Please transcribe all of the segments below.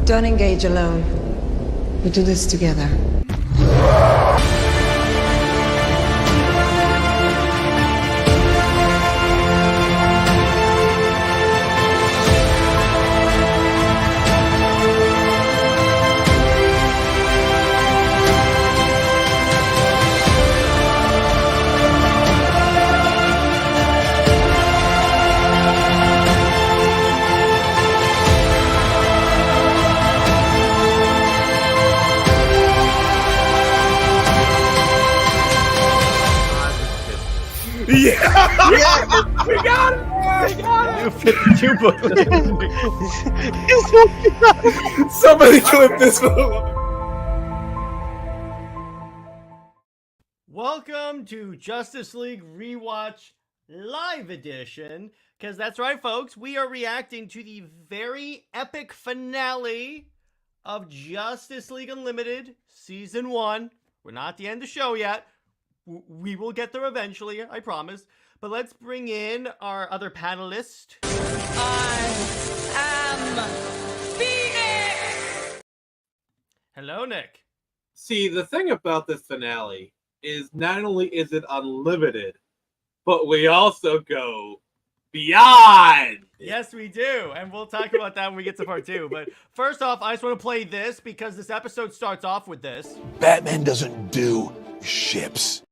Don't engage alone. We do this together. Yeah! Yeah! We got it! We got New 52 book. it! Somebody clip this one. Welcome to Justice League Rewatch Live Edition. Because that's right, folks. We are reacting to the very epic finale of Justice League Unlimited Season 1. We're not at the end of the show yet. We will get there eventually, I promise. But let's bring in our other panelist. I am Phoenix! Hello, Nick. See, the thing about this finale is not only is it unlimited, but we also go beyond. Yes, we do. And we'll talk about that when we get to part 2. But first off, I just want to play this because this episode starts off with this. Batman doesn't do ships.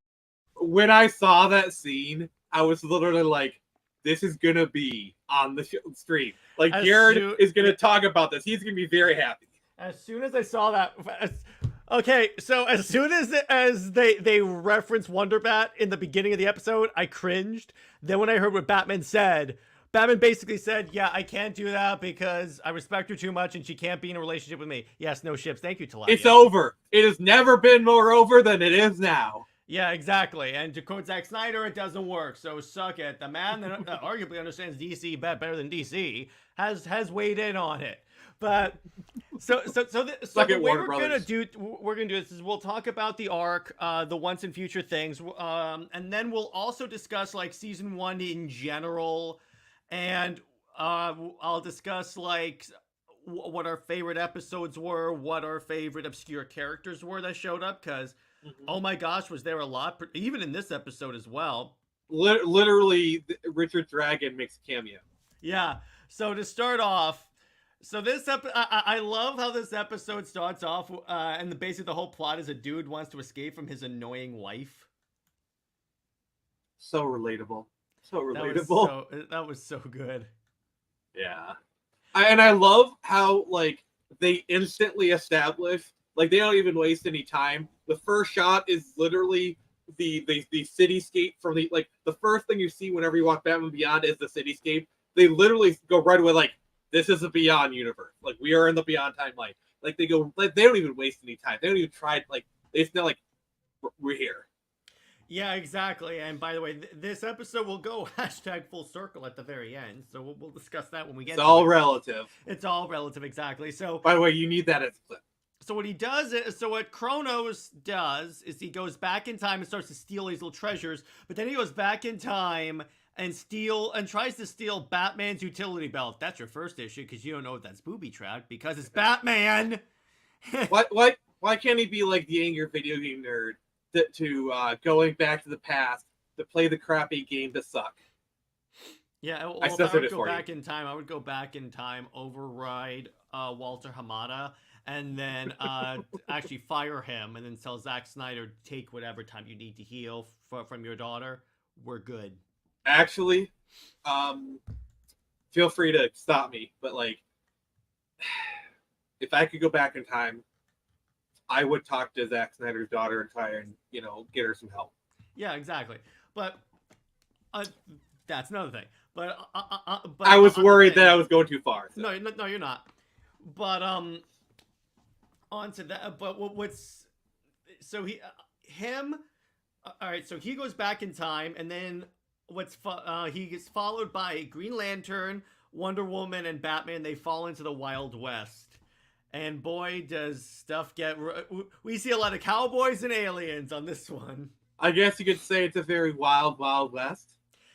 When I saw that scene, I was literally like, this is going to be on the stream. Like, Jared is going to talk about this. He's going to be very happy. As soon as I saw that... Okay, so as soon as they reference Wonderbat in the beginning of the episode, I cringed. Then when I heard what Batman said, Batman basically said, yeah, I can't do that because I respect her too much and she can't be in a relationship with me. Yes, no ships. Thank you, Talia. It's over. It has never been more over than it is now. Yeah, exactly. And to quote Zack Snyder, it doesn't work. So suck it. The man that arguably understands DC better than DC has weighed in on it. But so the way we're gonna do this is we'll talk about the arc, the once and future things, and then we'll also discuss like season 1 in general, and I'll discuss like what our favorite episodes were, what our favorite obscure characters were that showed up, because oh my gosh, was there a lot, even in this episode as well. Literally, Richard Dragon makes a cameo. Yeah. So to start off. So this I love how this episode starts off, and basically the whole plot is a dude wants to escape from his annoying wife. So relatable. So relatable. That was so good. Yeah. And I love how, like, they instantly establish, like, they don't even waste any time. The first shot is literally the cityscape from the first thing you see whenever you watch Batman Beyond is the cityscape. They literally go right away, like, this is a Beyond universe. Like, we are in the Beyond timeline. Like, they go, like, they don't even waste any time. They don't even try, like, it's not like, we're here. Yeah, exactly. And by the way, this episode will go hashtag full circle at the very end. So we'll discuss that when we get to it. It's all relative. It's all relative, exactly. So, by the way, you need that as a clip. So what he does is, so what Chronos does is he goes back in time and starts to steal these little treasures, but then he goes back in time and tries to steal Batman's utility belt. That's your first issue because you don't know what that's booby trapped because it's Batman. Why can't he be like the angry video game nerd to going back to the past to play the crappy game that suck? Yeah, well, if I would go back in time, I would go back in time, override Walter Hamada, and then actually fire him, and then tell Zack Snyder, take whatever time you need to heal from your daughter. We're good. Actually, feel free to stop me, but like, if I could go back in time, I would talk to Zack Snyder's daughter and try and, get her some help. Yeah, exactly. But that's another thing. But I was worried that I was going too far. So. No, you're not. But on to that. But what's so all right. So he goes back in time, and then he gets followed by Green Lantern, Wonder Woman, and Batman. They fall into the Wild West, and boy, does stuff get. We see a lot of cowboys and aliens on this one. I guess you could say it's a very wild, wild west.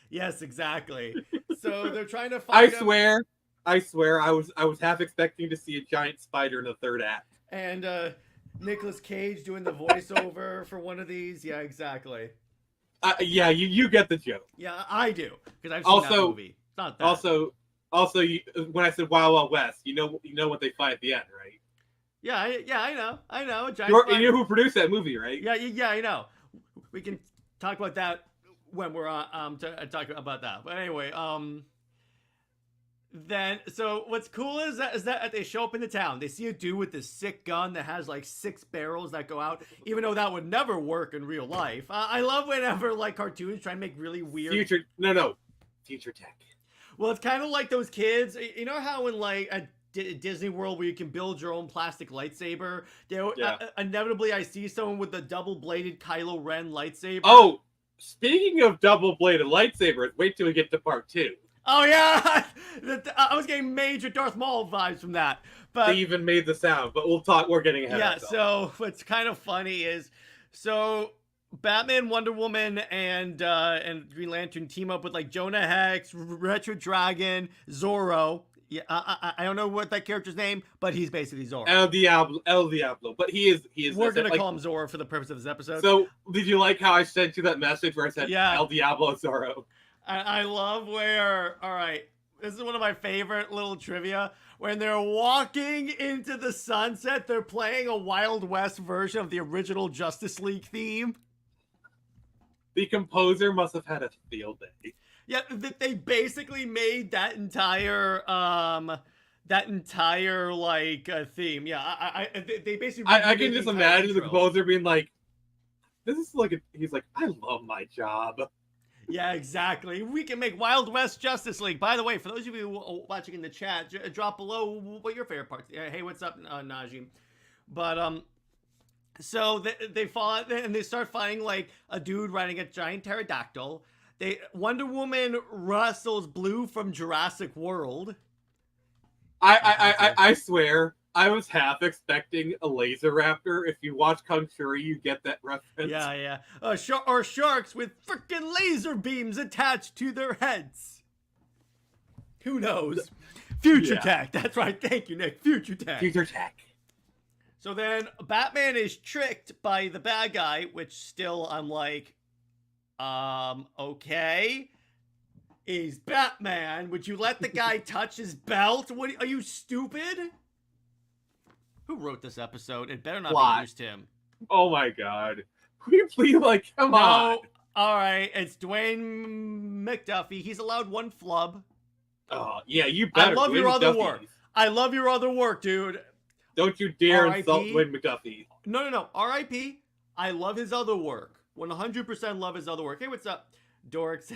Yes, exactly. So they're trying to find. I swear, I swear, I was half expecting to see a giant spider in the third act. And Nicolas Cage doing the voiceover for one of these. Yeah, exactly. Yeah, you get the joke. Yeah, I do because I've seen that movie. It's not that. Also, when I said Wild Wild West, you know what they fight at the end, right? Yeah, I know. A giant You know who produced that movie, right? Yeah, I know. We can talk about that when we're talk about that. But anyway, then so what's cool is that they show up in the town. They see a dude with this sick gun that has like 6 barrels that go out, even though that would never work in real life. I love whenever like cartoons try and make really weird future tech. Well, it's kind of like those kids. You know how in like a Disney World where you can build your own plastic lightsaber? Inevitably, I see someone with a double-bladed Kylo Ren lightsaber. Oh, speaking of double-bladed lightsabers, wait till we get to part 2. Oh yeah, I was getting major Darth Maul vibes from that. But they even made the sound. But we'll talk. We're getting ahead. Yeah. of So what's kind of funny is Batman, Wonder Woman, and Green Lantern team up with like Jonah Hex, Retro Dragon, Zorro. Yeah, I don't know what that character's name, but he's basically Zorro. El Diablo. But he is. We're gonna call him Zorro for the purpose of this episode. So did you like how I sent you that message where I said El Diablo Zorro? I love where. All right, this is one of my favorite little trivia. When they're walking into the sunset, they're playing a Wild West version of the original Justice League theme. The composer must have had a field day. Yeah, they basically made that entire theme. Yeah, they basically. I can just imagine the composer being like, "This is like," he's like, "I love my job." Yeah, exactly. We can make Wild West Justice League. By the way, for those of you watching in the chat, drop below what your favorite parts. Hey, what's up, Najim? But so they fall and they start fighting like a dude riding a giant pterodactyl. Wonder Woman wrestles Blue from Jurassic World. I swear, I was half expecting a laser raptor. If you watch Kung Fury, you get that reference. Yeah. Or sharks with freaking laser beams attached to their heads. Who knows? Future tech. That's right. Thank you, Nick. Future tech. Future tech. So then Batman is tricked by the bad guy, which still I'm like, okay. He's Batman. Would you let the guy touch his belt? What are you stupid? Who wrote this episode? It better not be just him. Oh my god. We please come on. All right, it's Dwayne McDuffie. He's allowed one flub. Oh, yeah, you better. I love your other work. I love your other work, dude. Don't you dare insult Dwayne McDuffie. No. R.I.P. I love his other work. 100% love his other work. Hey, what's up, dorks?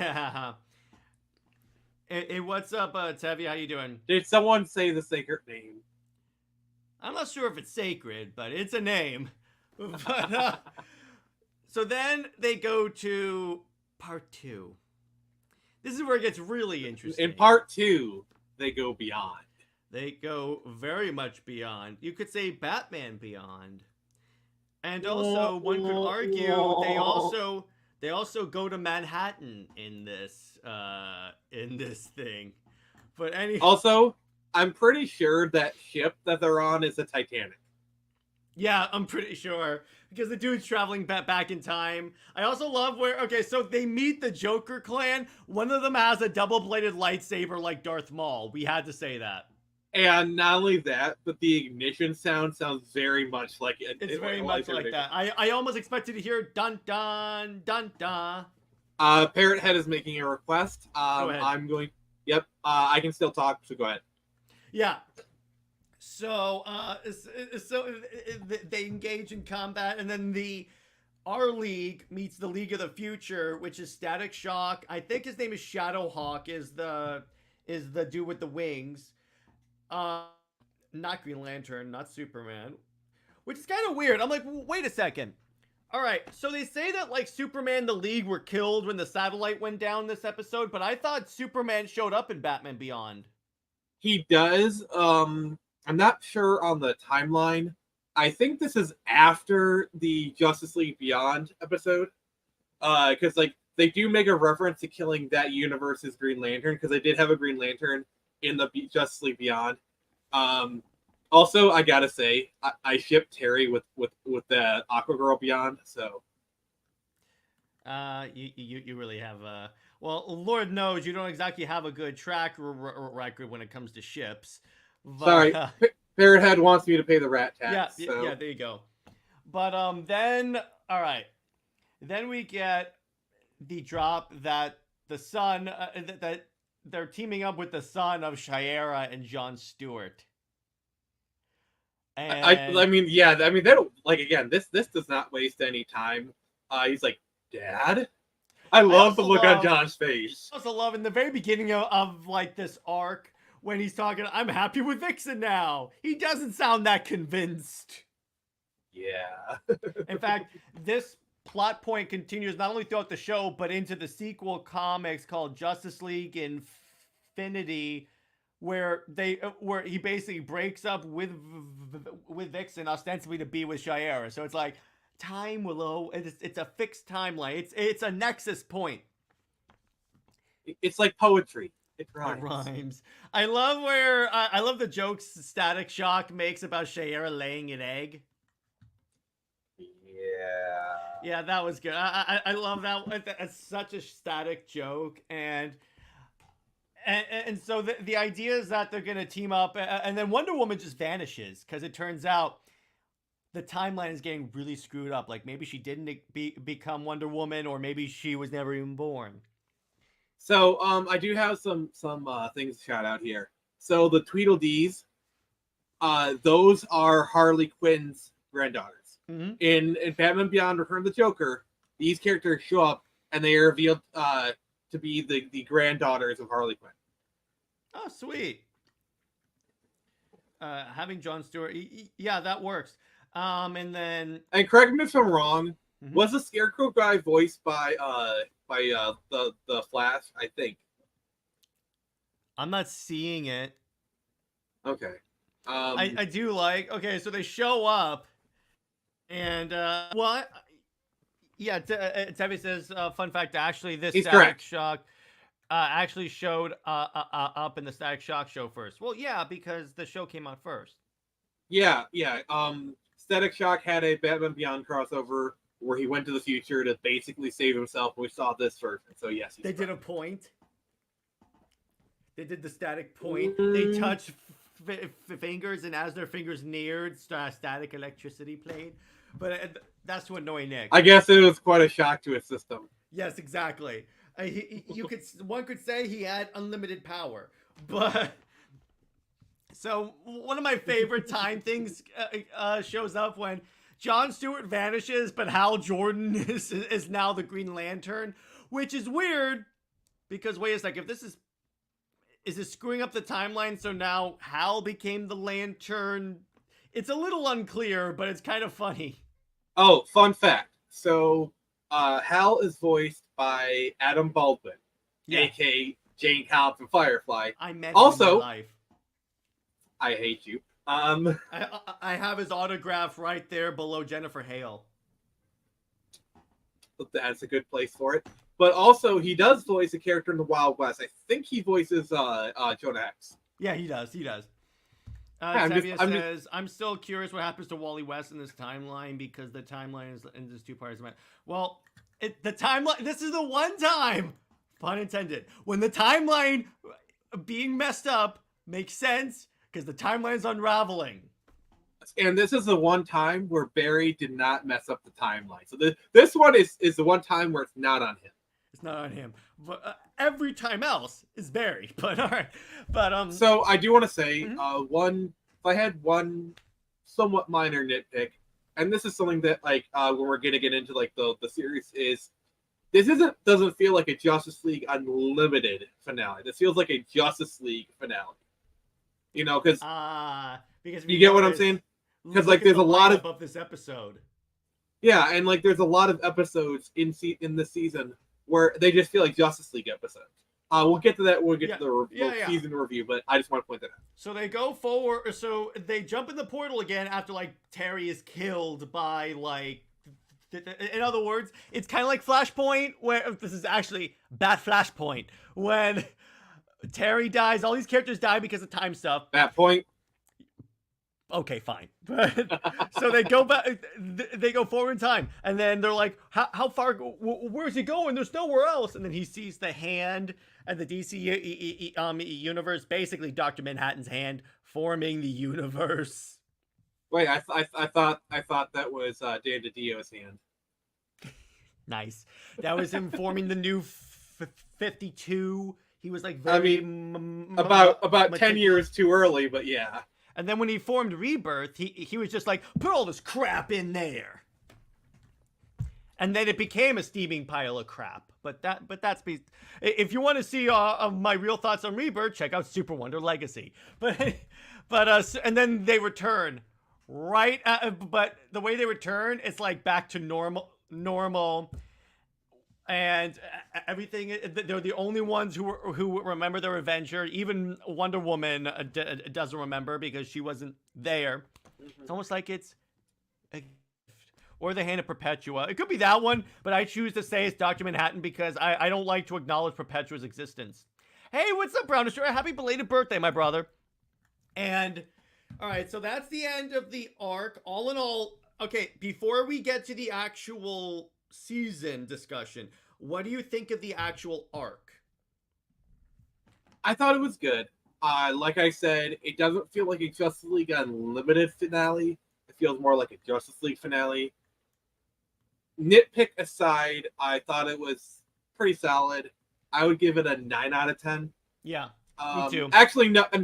Hey, what's up, Tevi? How you doing? Did someone say the sacred name? I'm not sure if it's sacred, but it's a name. But, so then they go to part 2. This is where it gets really interesting. In part 2, they go beyond. They go very much beyond. You could say Batman beyond. And also, one could argue they also go to Manhattan in this thing. But also, I'm pretty sure that ship that they're on is a Titanic. Yeah, I'm pretty sure. Because the dude's traveling back in time. I also love so they meet the Joker clan. One of them has a double-bladed lightsaber like Darth Maul. We had to say that. And not only that, but the ignition sounds very much like it. It's very much like that. I almost expected to hear dun dun dun dun. Parrot Head is making a request. Go ahead. I'm going. Yep. I can still talk, so go ahead. Yeah. So they engage in combat, and then our league meets the League of the Future, which is Static Shock. I think his name is Shadowhawk. Is the dude with the wings. Not Green Lantern, not Superman, which is kind of weird. I'm like, wait a second. All right, so they say that like Superman, the League were killed when the satellite went down this episode, but I thought Superman showed up in Batman Beyond. He does. I'm not sure on the timeline. I think this is after the Justice League Beyond episode, because like they do make a reference to killing that universe's Green Lantern, because they did have a Green Lantern in the Justice League Beyond. Also, I gotta say, I ship Terry with the Aquagirl Beyond. So, you really have well, Lord knows you don't exactly have a good track record when it comes to ships. But, sorry, Parrothead wants me to pay the rat tax. Yeah, so. yeah, there you go. But then all right, then we get the drop that the son that they're teaming up with the son of Shiera and Jon Stewart. And I mean, yeah, I mean, they don't like again. This does not waste any time. He's like, Dad. I love the look on John's face. I also love in the very beginning of like this arc when he's talking, I'm happy with Vixen now. He doesn't sound that convinced. Yeah. In fact, this plot point continues not only throughout the show, but into the sequel comics called Justice League Infinity, where he basically breaks up with Vixen ostensibly to be with Shiera. So it's like time will it's a fixed timeline. It's a nexus point. It's like poetry. It It rhymes. rhymes. I love the jokes Static Shock makes about Shiera laying an egg. Yeah. Yeah, that was good. I love that. It's such a static joke, and so the idea is that they're gonna team up, and then Wonder Woman just vanishes because it turns out the timeline is getting really screwed up. Like maybe she didn't become Wonder Woman, or maybe she was never even born. So I do have some things to shout out here. So the Tweedledees, those are Harley Quinn's granddaughters. Mm-hmm. In Batman Beyond: Return of the Joker, these characters show up and they are revealed to be the granddaughters of Harley Quinn. Oh, sweet. Having Jon Stewart, yeah, that works. And correct me if I'm wrong. Mm-hmm. Was the Scarecrow guy voiced by the Flash? I think. I'm not seeing it. Okay. I do like. Okay, so they show up, and what? Yeah, Tevi says, fun fact. Actually, this He's Static correct. Shock actually showed up in the Static Shock show first. Well, yeah, because the show came out first. Yeah. Static Shock had a Batman Beyond crossover where he went to the future to basically save himself. We saw this first, so yes, They did a point. They did the static point. They touched fingers, and as their fingers neared, static electricity played. But that's to annoy Nick. I guess it was quite a shock to his system. Yes, exactly. One could say he had unlimited power, but so one of my favorite time things shows up when Jon Stewart vanishes, but Hal Jordan is now the Green Lantern, which is weird because wait a sec, if this is it screwing up the timeline? So now Hal became the Lantern. It's a little unclear, but it's kind of funny. Oh, fun fact. So Hal is voiced by Adam Baldwin, aka Jane Cobb from Firefly. I met also, him in my life. I hate you. I have his autograph right there below Jennifer Hale. That's a good place for it. But also, he does voice a character in the Wild West. I think he voices Jonah Hex. Yeah, he does. He does. Yeah, says, I'm still curious what happens to Wally West in this timeline because the timeline is in this two parts. Well, the timeline, this is the one time, pun intended, when the timeline being messed up makes sense because the timeline is unraveling. And this is the one time where Barry did not mess up the timeline. So this one is the one time where it's not on him. It's not on him. But every time else is Barry. But all right. But So I do want to say if I had one somewhat minor nitpick, and this is something that like when we're gonna get into like the series is this doesn't feel like a Justice League Unlimited finale. This feels like a Justice League finale. You know, because you get what I'm saying? Because like there's a lot of this episode. Yeah, and like there's a lot of episodes in this season where they just feel like Justice League episodes. We'll get to that when we get to the season review, but I just want to point that out. So they go forward. So they jump in the portal again after like Terry is killed by like. In other words, it's kind of like Flashpoint, where this is actually Bat Flashpoint when Terry dies. All these characters die because of time stuff. That point. Okay, fine. So they go back. They go forward in time, and then they're like, "How far? Where's he going? There's nowhere else." And then he sees the hand, and the DC universe, basically Dr. Manhattan's hand, forming the universe. Wait, I thought that was Dan DiDio's hand. Nice. That was him forming the new 52. He was like very about 10 years too early, but yeah. And then when he formed Rebirth, he was just like, put all this crap in there. And then it became a steaming pile of crap. But that's if you want to see my real thoughts on Rebirth, check out Super Wonder Legacy. But and then they return right. But the way they return, it's like back to normal. And everything, they're the only ones who remember their adventure. Even Wonder Woman doesn't remember because she wasn't there. It's almost like it's a gift. Or the Hand of Perpetua. It could be that one, but I choose to say it's Dr. Manhattan because I don't like to acknowledge Perpetua's existence. Hey, what's up, Brownish? Happy belated birthday, my brother. And, all right, so that's the end of the arc. All in all, okay, before we get to the actual season discussion, what do you think of the actual arc? I thought it was good. Like I said, it doesn't feel like a Justice League Unlimited finale. It feels more like a Justice League finale. Nitpick aside, I thought it was pretty solid. I would give it a 9 out of 10. Yeah, me too. Actually, no. I'm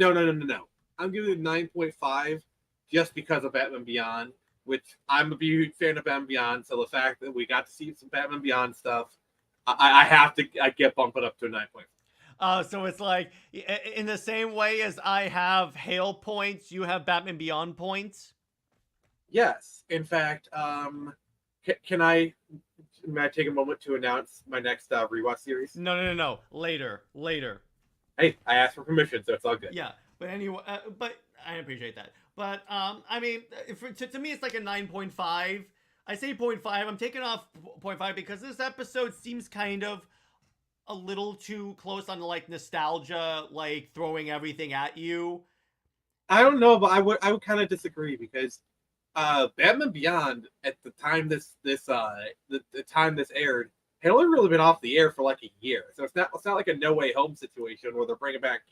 giving it 9.5 just because of Batman Beyond, which I'm a huge fan of Batman Beyond. So the fact that we got to see some Batman Beyond stuff, I get bumped up to a 9.5. So it's like, in the same way as I have Hale points, you have Batman Beyond points? Yes. In fact, may I take a moment to announce my next rewatch series? No. Later. Hey, I asked for permission, so it's all good. Yeah, but anyway, but I appreciate that. But, I mean, to me, it's like a 9.5. I say 0.5. I'm taking off 0.5 because this episode seems kind of a little too close on like nostalgia, like throwing everything at you. I don't know, but I would kind of disagree because Batman Beyond at the time the time this aired had only really been off the air for like a year, so it's not like a No Way Home situation where they're bringing back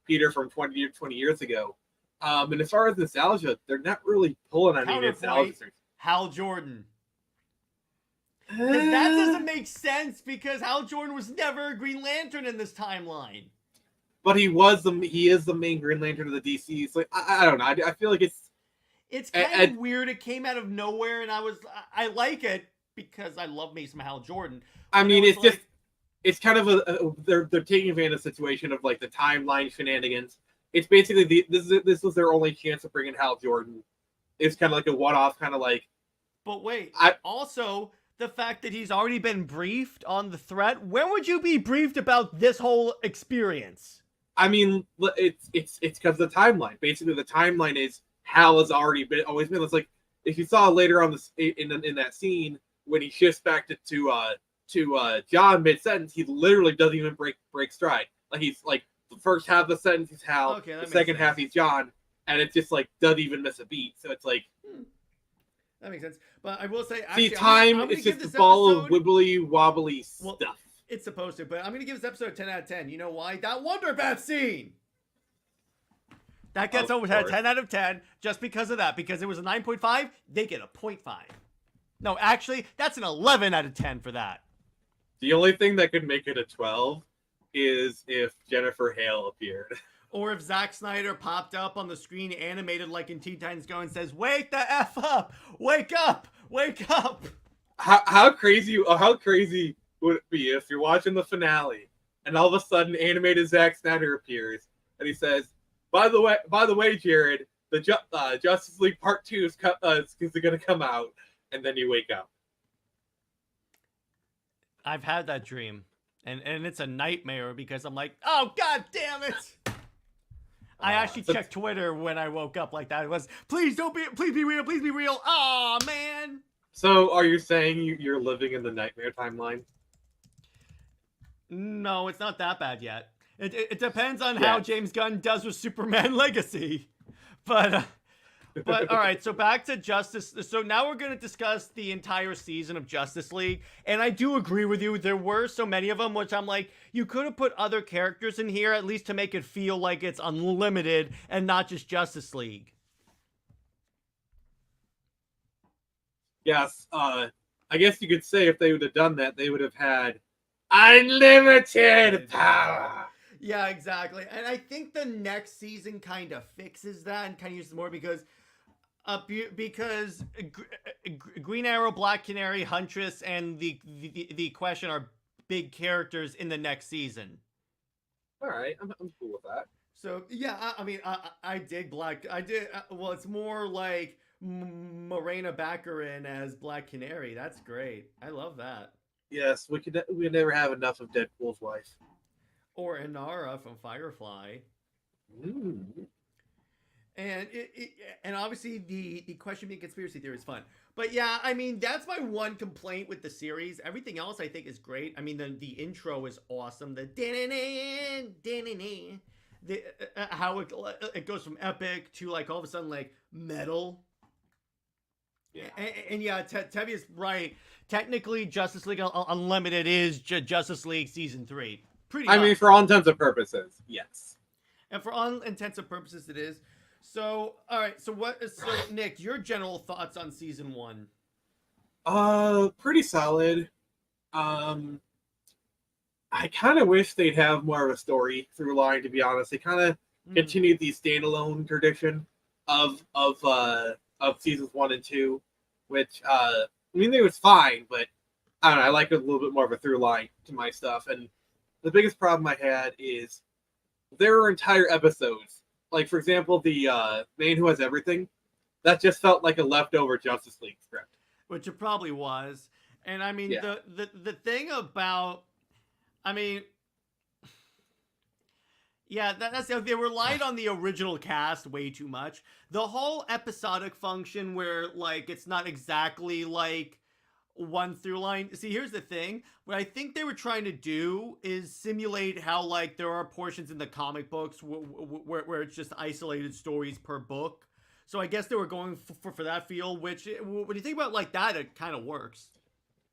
Peter from 20 years ago. And as far as nostalgia, they're not really pulling on any nostalgia. Hal Jordan. That doesn't make sense because Hal Jordan was never a Green Lantern in this timeline. But he is the main Green Lantern of the DC. So I don't know. I feel like it's kind of weird. It came out of nowhere, and I like it because I love me some Hal Jordan. I mean, it's kind of they're taking advantage of the situation of like the timeline shenanigans. It's basically this was their only chance of bringing Hal Jordan. It's kind of like a one-off, kind of like. But wait, also the fact that he's already been briefed on the threat. When would you be briefed about this whole experience? I mean, it's because of the timeline. Basically, the timeline is Hal has always been. It's like if you saw later on this in that scene when he shifts back to John mid sentence, he literally doesn't even break stride. Like he's like the first half of the sentence he's Hal, the second half he's John, and it just like doesn't even miss a beat. So it's like that makes sense. But I will say, actually, time is just a ball of wibbly wobbly stuff. It's supposed to, but I'm going to give this episode 10 out of 10. You know why? That Wonderbat scene! That gets over 10 out of 10 just because of that. Because it was a 9.5, they get a 0.5. No, actually, that's an 11 out of 10 for that. The only thing that could make it a 12 is if Jennifer Hale appeared. Or if Zack Snyder popped up on the screen animated like in Teen Titans Go and says, "Wake the F up! Wake up! Wake up!" How crazy would it be if you're watching the finale and all of a sudden animated Zack Snyder appears and he says, by the way, Jared, the Justice League Part 2 is going to come out, and then you wake up. I've had that dream, and it's a nightmare because I'm like, oh god damn it! I actually checked Twitter when I woke up like that. It was, please be real. Aw, man. So are you saying you're living in the nightmare timeline? No, it's not that bad yet. It depends on how James Gunn does with Superman Legacy. But all right, so back to Justice. So now we're going to discuss the entire season of Justice League. And I do agree with you. There were so many of them, which I'm like, you could have put other characters in here, at least to make it feel like it's unlimited and not just Justice League. Yes, I guess you could say if they would have done that, they would have had unlimited power. Yeah, exactly. And I think the next season kind of fixes that and kind of uses more because Green Arrow, Black Canary, Huntress, and the Question are big characters in the next season. All right, I'm cool with that. So yeah, I mean, I dig Black. I did. Well, it's more like Morena Baccarin as Black Canary. That's great. I love that. Yes, we never have enough of Deadpool's wife. Or Inara from Firefly. Mm. And and obviously the Question being conspiracy theory is fun. But yeah, I mean, that's my one complaint with the series. Everything else I think is great. I mean, the intro is awesome. The how it goes from epic to like all of a sudden like metal. Yeah. And yeah, Tevi is right. Technically, Justice League Unlimited is Justice League Season 3. Pretty much. I mean, for all intents and purposes, yes. And for all intents and purposes, it is. So, all right. So, Nick, your general thoughts on Season 1? Pretty solid. I kind of wish they'd have more of a story through line. To be honest, they kind of continued the standalone tradition of seasons 1 and 2, which I mean, it was fine, but I don't know. I like a little bit more of a through line to my stuff. And the biggest problem I had is there are entire episodes, like for example, the Man Who Has Everything, that just felt like a leftover Justice League script, which it probably was. And I mean, the thing about, I mean, yeah, that's they relied on the original cast way too much. The whole episodic function where like it's not exactly like one through line. See, here's the thing. What I think they were trying to do is simulate how like there are portions in the comic books where it's just isolated stories per book. So I guess they were going for that feel, which when you think about it like that, it kind of works.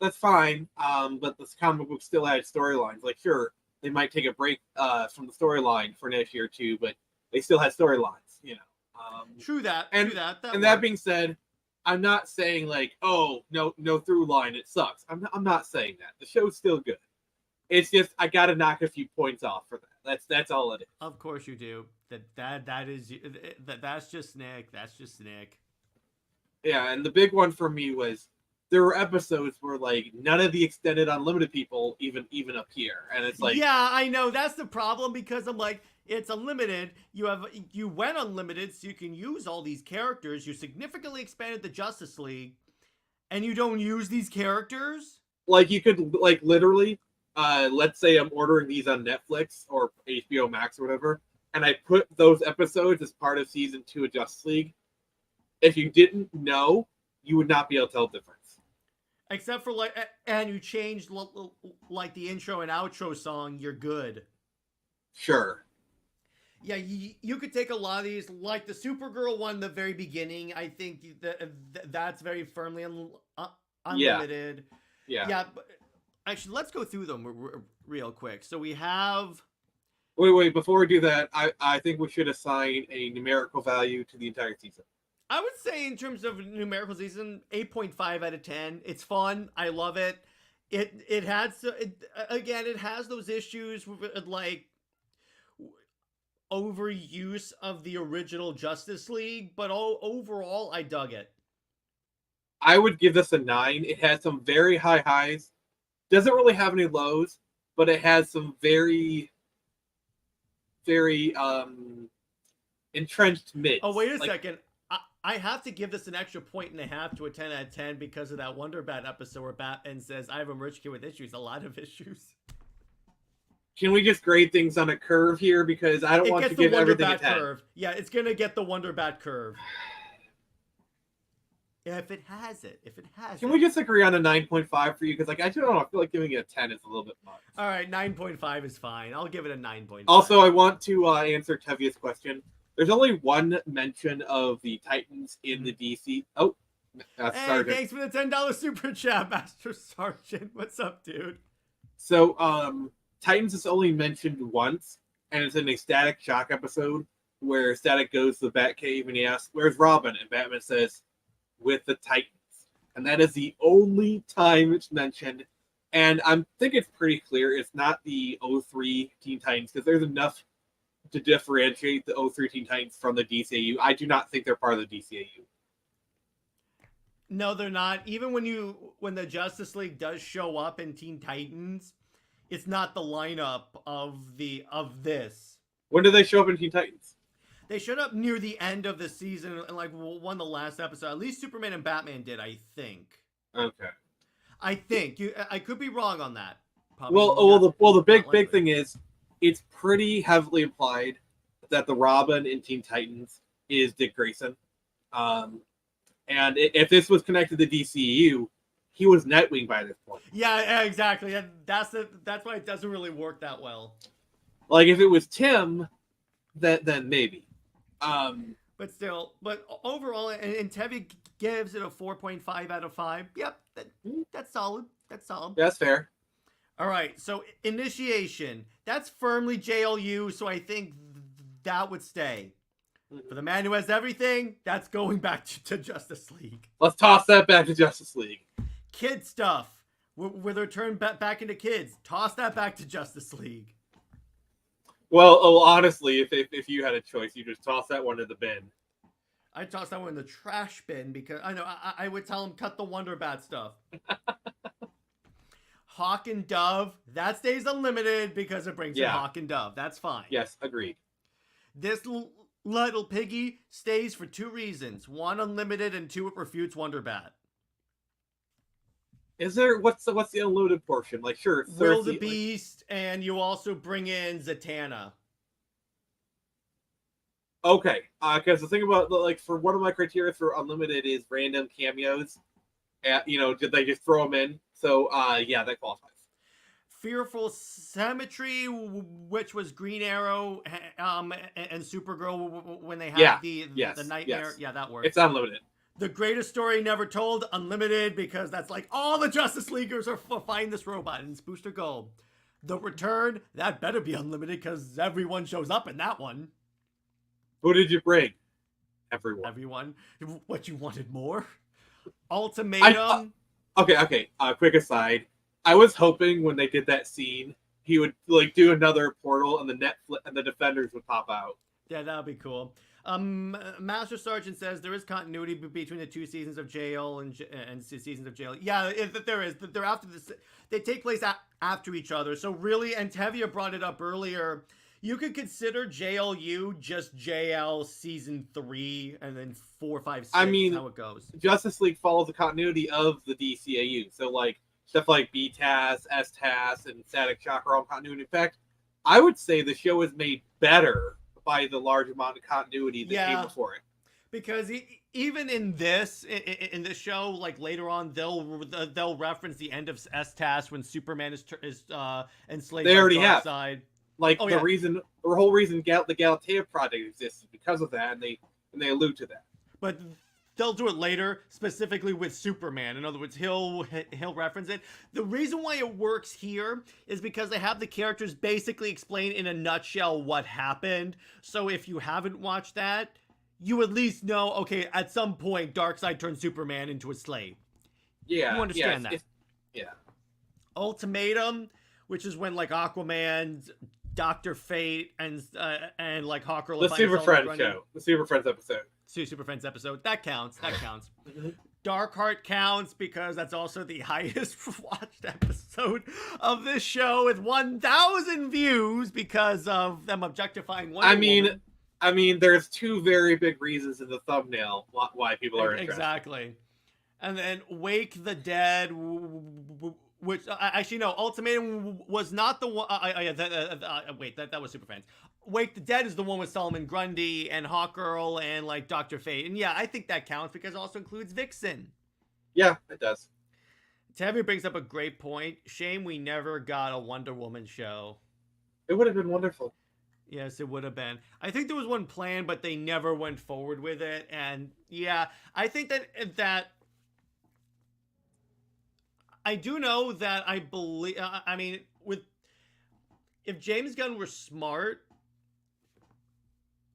That's fine. But this comic book still had storylines. Like, sure, they might take a break from the storyline for an issue or two, but they still had storylines, you know. True that. That being said, I'm not saying like, oh, no through line, it sucks. I'm not saying that. The show's still good. It's just I gotta knock a few points off for that. That's all it is. Of course you do. That's just Nick. That's just Nick. Yeah, and the big one for me was there were episodes where like none of the extended unlimited people even appear, and it's like, yeah, I know that's the problem because I'm like, it's unlimited. You went unlimited, so you can use all these characters. You significantly expanded the Justice League, and you don't use these characters. Like you could like literally, let's say I'm ordering these on Netflix or HBO Max or whatever, and I put those episodes as part of season 2 of Justice League. If you didn't know, you would not be able to tell the difference. Except for like, and you changed like the intro and outro song, you're good. Sure. Yeah, you could take a lot of these, like the Supergirl one, the very beginning. I think that's very firmly unlimited. Yeah. But actually, let's go through them real quick. So we have. Wait! Before we do that, I think we should assign a numerical value to the entire season. I would say in terms of numerical season, 8.5 out of 10. It's fun. I love it. It has those issues with like overuse of the original Justice League, but overall, I dug it. I would give this a 9. It has some very high highs. Doesn't really have any lows, but it has some very, very entrenched mids. Oh, wait a second. I have to give this an extra 1.5 to a 10 out of 10 because of that Wonderbat episode where Batman says, I have a rich kid with issues, a lot of issues. Can we just grade things on a curve here? Because I don't want to give everything a 10. Curve. Yeah, it's going to get the Wonderbat curve. If it has it. Can we just agree on a 9.5 for you? Because, like, I don't know. I feel like giving it a 10 is a little bit much. All right, 9.5 is fine. I'll give it a 9.5. Also, I want to answer Tevia's question. There's only one mention of the Titans in the DC. Oh, that's hey, Sergeant. thanks for the $10 super chat, Master Sergeant. What's up, dude? So, Titans is only mentioned once, and it's in a Static Shock episode where Static goes to the Batcave and he asks, "Where's Robin?" And Batman says, "With the Titans." And that is the only time it's mentioned. And I think it's pretty clear it's not the 03 Teen Titans, because there's enough to differentiate the 03 Teen Titans from the DCAU. I do not think they're part of the DCAU. No, they're not. Even when the Justice League does show up in Teen Titans, it's not the lineup of this. When do they show up in Teen Titans? They showed up near the end of the season, and like one of the last episode. At least Superman and Batman did, I think. Okay. I think I could be wrong on that. Probably The big thing is, it's pretty heavily implied that the Robin in Teen Titans is Dick Grayson. And if this was connected to DCEU, he was Nightwing by this point. Yeah, exactly. And that's why it doesn't really work that well. Like, if it was Tim, then maybe. But overall, and Tevi gives it a 4.5 out of 5. Yep, that's solid. That's solid. That's fair. All right, so Initiation. That's firmly JLU, so I think that would stay. For the man who has everything, that's going back to Justice League. Let's toss that back to Justice League. Kid stuff, with their turn back into kids. Toss that back to Justice League. Well, honestly, if you had a choice, you just toss that one in the bin. I'd toss that one in the trash bin because I know I would tell him cut the Wonderbat stuff. Hawk and Dove, that stays unlimited because it brings in Hawk and Dove. That's fine. Yes, agreed. This little piggy stays for 2 reasons. 1, unlimited, and 2, it refutes Wonderbat. Is there what's the unloaded portion? Like, sure, Will the Beast, and you also bring in Zatanna. Okay, because the thing about, like, for one of my criteria for unlimited is random cameos. Did they just throw them in? So, yeah, that qualifies. Fearful Symmetry, which was Green Arrow and Supergirl when they had the nightmare. Yes. Yeah, that works. It's unlimited. The Greatest Story Never Told, unlimited, because that's like all the Justice Leaguers are find this robot, and it's Booster Gold. The Return, that better be unlimited because everyone shows up in that one. Who did you bring? Everyone. What, you wanted more? Ultimatum. Okay. Quick aside. I was hoping when they did that scene, he would like do another portal and the Defenders would pop out. Yeah, that would be cool. Master Sergeant says there is continuity between the 2 seasons of JL and seasons of JL. Yeah, there is. They're after this. They take place after each other. So really, and Tevia brought it up earlier. You could consider JLU just JL season 3 and then 4, 5, 6. I mean, how it goes. Justice League follows the continuity of the DCAU. So like stuff like BTAS, STAS, and Static Shock are all continuity. In fact, I would say the show is made better by the large amount of continuity that came before it. Because even in this show, like later on, they'll reference the end of STAS when Superman is enslaved. They already have. Side. Like the whole reason the Galatea Project exists is because of that, and they allude to that. But they'll do it later, specifically with Superman. In other words, he'll reference it. The reason why it works here is because they have the characters basically explain in a nutshell what happened. So if you haven't watched that, you at least know, okay, at some point, Darkseid turned Superman into a slave. Yeah, you understand that. Yeah. Ultimatum, which is when like Aquaman, Dr. Fate, and like Hawker. The Super Friends show. The Super Friends episode. Super Friends episode. That counts. Darkheart counts because that's also the highest watched episode of this show with 1,000 views because of them objectifying Wonder Woman. I mean, there's 2 very big reasons in the thumbnail why people are interested. Exactly. And then Wake the Dead, which actually no, Ultimatum was not the one. Wait, that was Super Friends. Wake the Dead is the one with Solomon Grundy and Hawkgirl and like Dr. Fate. And yeah, I think that counts because it also includes Vixen. Yeah, it does. Tevye brings up a great point. Shame we never got a Wonder Woman show. It would have been wonderful. Yes, it would have been. I think there was one planned, but they never went forward with it. And yeah, I think that I do know that I believe. I mean, if James Gunn were smart,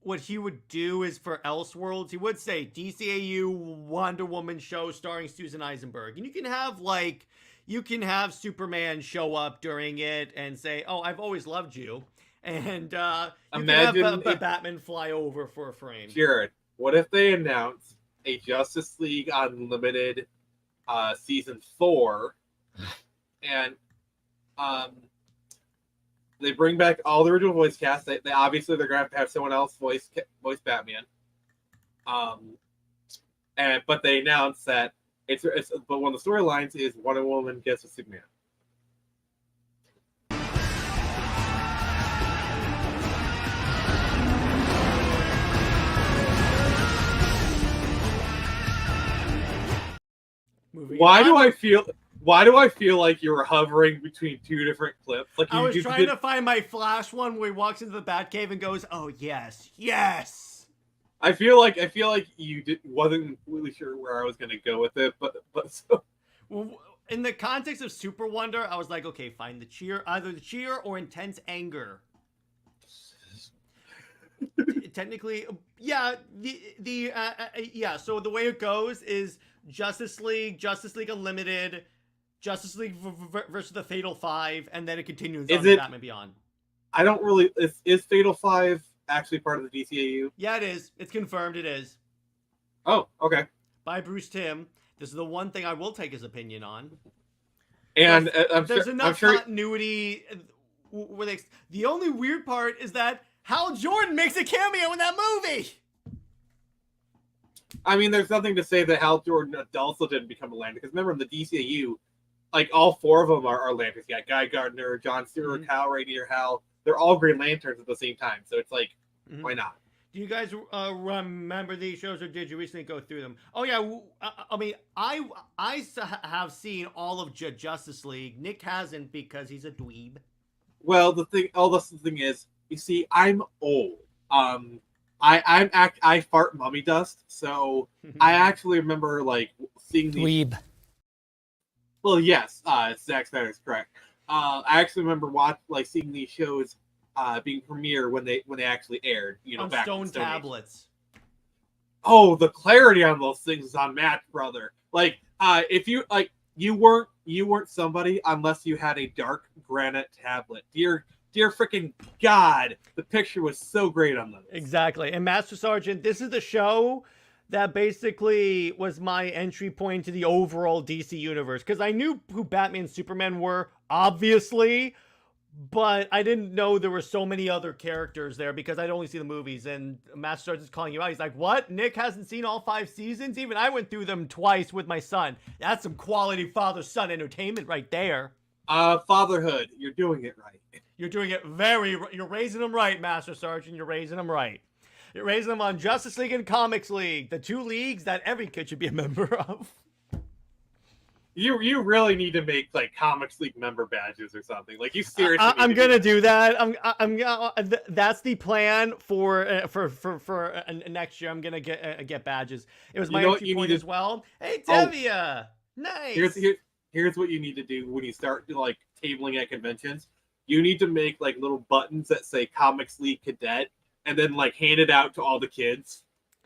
what he would do is for Elseworlds, he would say DCAU Wonder Woman show starring Susan Eisenberg, and you can have Superman show up during it and say, "Oh, I've always loved you." And you can have Batman fly over for a frame. Jared, what if they announce a Justice League Unlimited season 4, and they bring back all the original voice cast? They obviously they're gonna have someone else voice Batman. But they announce that but one of the storylines is Wonder Woman gets a Superman. Why do I feel like you were hovering between two different clips? Like I was trying to find my Flash one where he walks into the Batcave and goes, "Oh yes, yes." I feel like you wasn't really sure where I was going to go with it, but so. Well, in the context of Super Wonder, I was like, okay, find either the cheer or intense anger. Technically, yeah. Yeah. So the way it goes is Justice League Unlimited, Justice League versus the Fatal Five, and then it continues on Batman Beyond. I don't really. Is Fatal 5 actually part of the DCAU? Yeah, it is. It's confirmed. It is. Oh, okay. By Bruce Timm. This is the one thing I will take his opinion on. And there's enough continuity. The only weird part is that Hal Jordan makes a cameo in that movie. I mean, there's nothing to say that Hal Jordan also didn't become a Lantern, because remember in the DCAU, like all 4 of them are Lanterns. You got Guy Gardner, John Stewart, Hal, Rainier Hal. They're all Green Lanterns at the same time, so it's like, why not? Do you guys remember these shows, or did you recently go through them? Oh yeah, I mean, I have seen all of Justice League. Nick hasn't because he's a dweeb. Well, the thing is, you see, I'm old. I fart mummy dust, so I actually remember like seeing these. Dweeb. Well, yes, Zack Snyder's correct. I actually remember seeing these shows being premiered when they actually aired. You know, on back stone in Stone tablets. Age. Oh, the clarity on those things is unmatched, brother. Like, if you you weren't somebody unless you had a dark granite tablet. Dear freaking God, the picture was so great on those. Exactly. And Master Sergeant, this is the show that basically was my entry point to the overall DC universe, because I knew who Batman and Superman were, obviously, but I didn't know there were so many other characters there because I'd only seen the movies. And Master Sergeant's calling you out. He's like, what? Nick hasn't seen all 5 seasons? Even I went through them twice with my son. That's some quality father-son entertainment right there. Fatherhood. You're doing it right. You're doing it you're raising them right, Master Sergeant. You're raising them right. You're raising them on Justice League and Comics League, the 2 leagues that every kid should be a member of. You really need to make like Comics League member badges or something. Like, you seriously. I'm gonna do that. That's the plan for next year. I'm gonna get badges. It was my entry point as well. Hey, Tevye, nice. Here's what you need to do when you start like tabling at conventions. You need to make like little buttons that say Comics League Cadet, and then like hand it out to all the kids.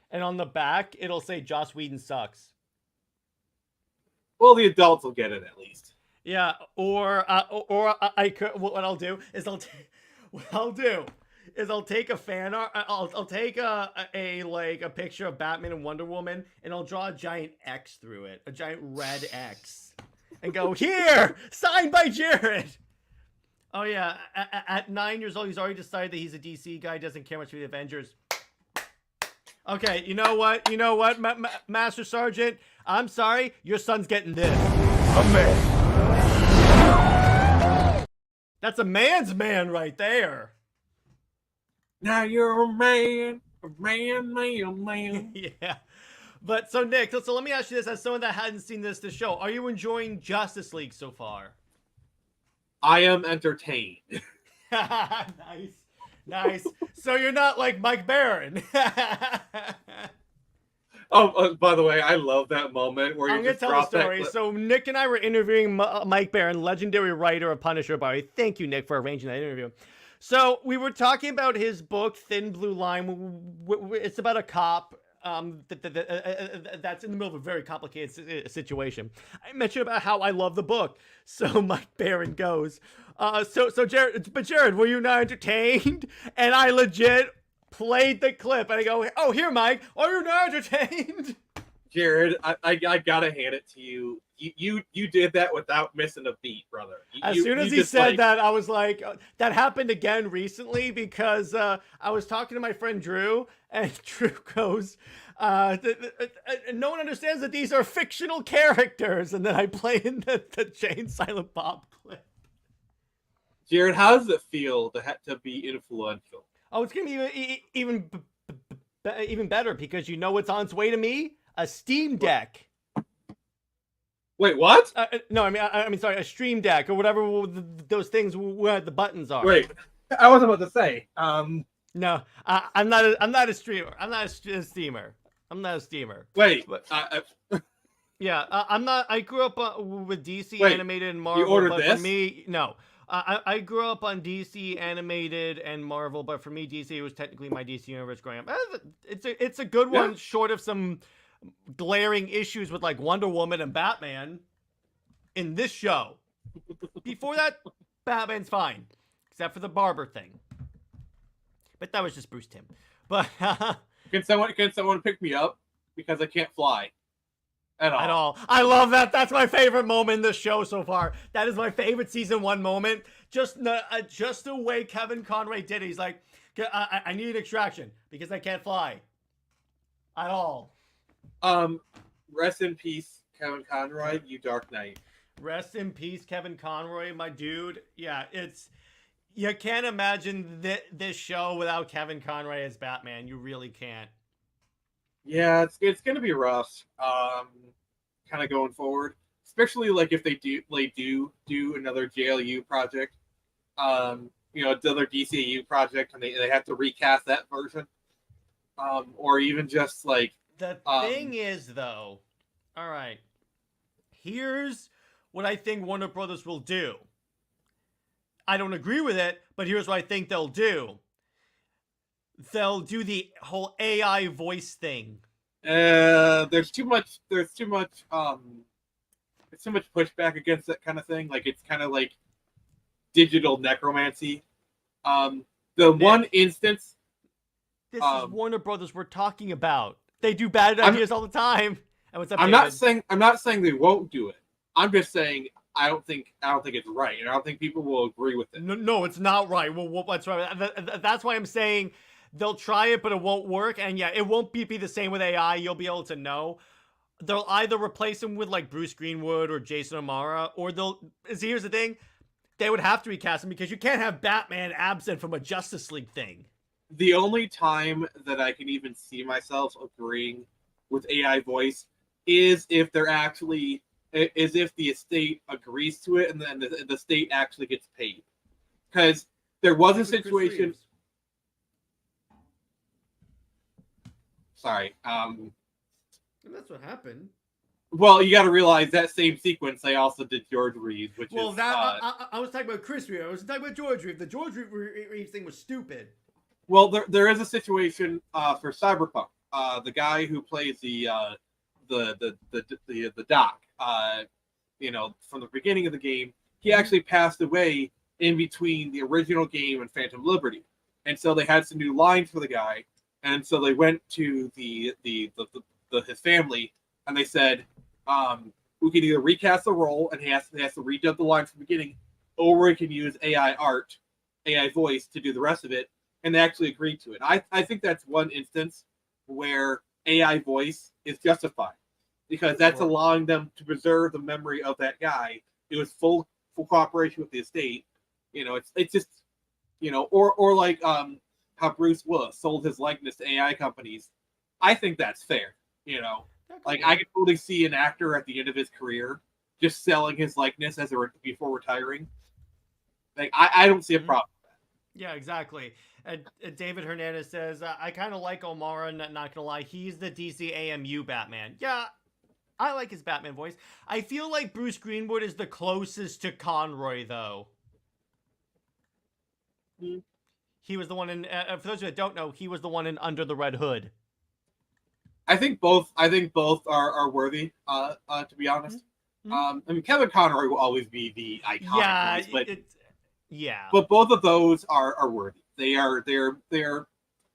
And on the back, it'll say Joss Whedon sucks. Well, the adults will get it at least. Yeah, or I could. What I'll do is I'll take a fan art. I'll take a picture of Batman and Wonder Woman, and I'll draw a giant X through it, a giant red X, and go, here, signed by Jared. Oh yeah, at 9 years old, he's already decided that he's a DC guy, doesn't care much for the Avengers. Okay, you know what, Master Sergeant? I'm sorry, your son's getting this. A man. That's a man's man right there. Now you're a man, man. Yeah. But so Nick, so let me ask you this: as someone that hadn't seen this show, are you enjoying Justice League so far? I am entertained. Nice. So you're not like Mike Barron. By the way, I love that moment where I'm you gonna just tell a drop that story. clip. So Nick and I were interviewing Mike Barron, legendary writer of Punisher. By the way, thank you, Nick, for arranging that interview. So we were talking about his book, Thin Blue Line. It's about a cop that's in the middle of a very complicated situation. I mentioned about how I love the book. So Mike Barron goes, so Jared, were you not entertained? And I legit played the clip, and I go, oh, here, Mike, are you not entertained? Jared, I gotta hand it to you. You did that without missing a beat, brother. As soon as he said that, I was like, that happened again recently because I was talking to my friend Drew, and Drew goes, no one understands that these are fictional characters, and then I play in the Jane Silent Bob clip. Jared, how does it feel to be influential? Oh, it's gonna be even better because you know what's on its way to me? A Steam Deck. Wait, what? No, I mean, sorry, a Stream Deck or whatever those things where the buttons are. Wait, I was about to say. No, I'm not a streamer. I'm not a steamer. I'm not a steamer. Wait, but, I yeah, I'm not. I grew up with DC Wait, animated and Marvel. you ordered but this? For me, no. I grew up on DC animated and Marvel, but for me, DC was technically my DC universe growing up. It's a good one, short of some glaring issues with like Wonder Woman and Batman in this show. Before that, Batman's fine, except for the barber thing. But that was just Bruce Timm. But can someone pick me up because I can't fly at all? I love that. That's my favorite moment in the show so far. That is my favorite season 1 moment. Just the way Kevin Conroy did it. He's like, I need an extraction because I can't fly at all. Rest in peace, Kevin Conroy, you Dark Knight. Rest in peace, Kevin Conroy, my dude. Yeah, you can't imagine this show without Kevin Conroy as Batman. You really can't. Yeah, it's gonna be rough. Kind of going forward, especially like if they do another JLU project, another DCU project, and they have to recast that version, or even just like. The thing is, though, all right, here's what I think Warner Brothers will do. I don't agree with it, but here's what I think they'll do. They'll do the whole AI voice thing. There's too much pushback against that kind of thing. Like it's kind of like digital necromancy. One instance. This is Warner Brothers we're talking about. They do bad ideas all the time. And what's up, David? I'm not saying they won't do it. I'm just saying I don't think it's right, and I don't think people will agree with it. No, it's not right. Well, that's right. That's why I'm saying they'll try it, but it won't work. And yeah, it won't be the same with AI. You'll be able to know. They'll either replace him with like Bruce Greenwood or Jason O'Mara, or here's the thing, they would have to recast him because you can't have Batman absent from a Justice League thing. The only time that I can even see myself agreeing with AI voice is if the estate agrees to it and then the state actually gets paid. Because there was a situation. Sorry. And that's what happened. Well, you got to realize that same sequence they also did George Reeves, which I was talking about Chris Reeves. I was talking about George Reeves. The George Reeves thing was stupid. Well, there is a situation for Cyberpunk. The guy who plays the Doc, from the beginning of the game, he actually passed away in between the original game and Phantom Liberty, and so they had some new lines for the guy, and so they went to his family and they said, we can either recast the role and he has to redub the lines from the beginning, or we can use AI voice to do the rest of it. And they actually agreed to it. I think that's one instance where AI voice is justified because that's allowing them to preserve the memory of that guy. It was full cooperation with the estate. It's just, or like how Bruce Willis sold his likeness to AI companies, I think that's fair. Like I could totally see an actor at the end of his career just selling his likeness before retiring. Like I don't see a problem with that. Yeah, exactly. David Hernandez says, I kind of like O'Mara, not gonna lie. He's the DC AMU Batman. Yeah, I like his Batman voice. I feel like Bruce Greenwood is the closest to Conroy, though. He was the one in, for those that don't know, he was the one in Under the Red Hood. I think both are worthy, to be honest. I mean, Kevin Conroy will always be the iconic voice, but both of those are worthy. They're.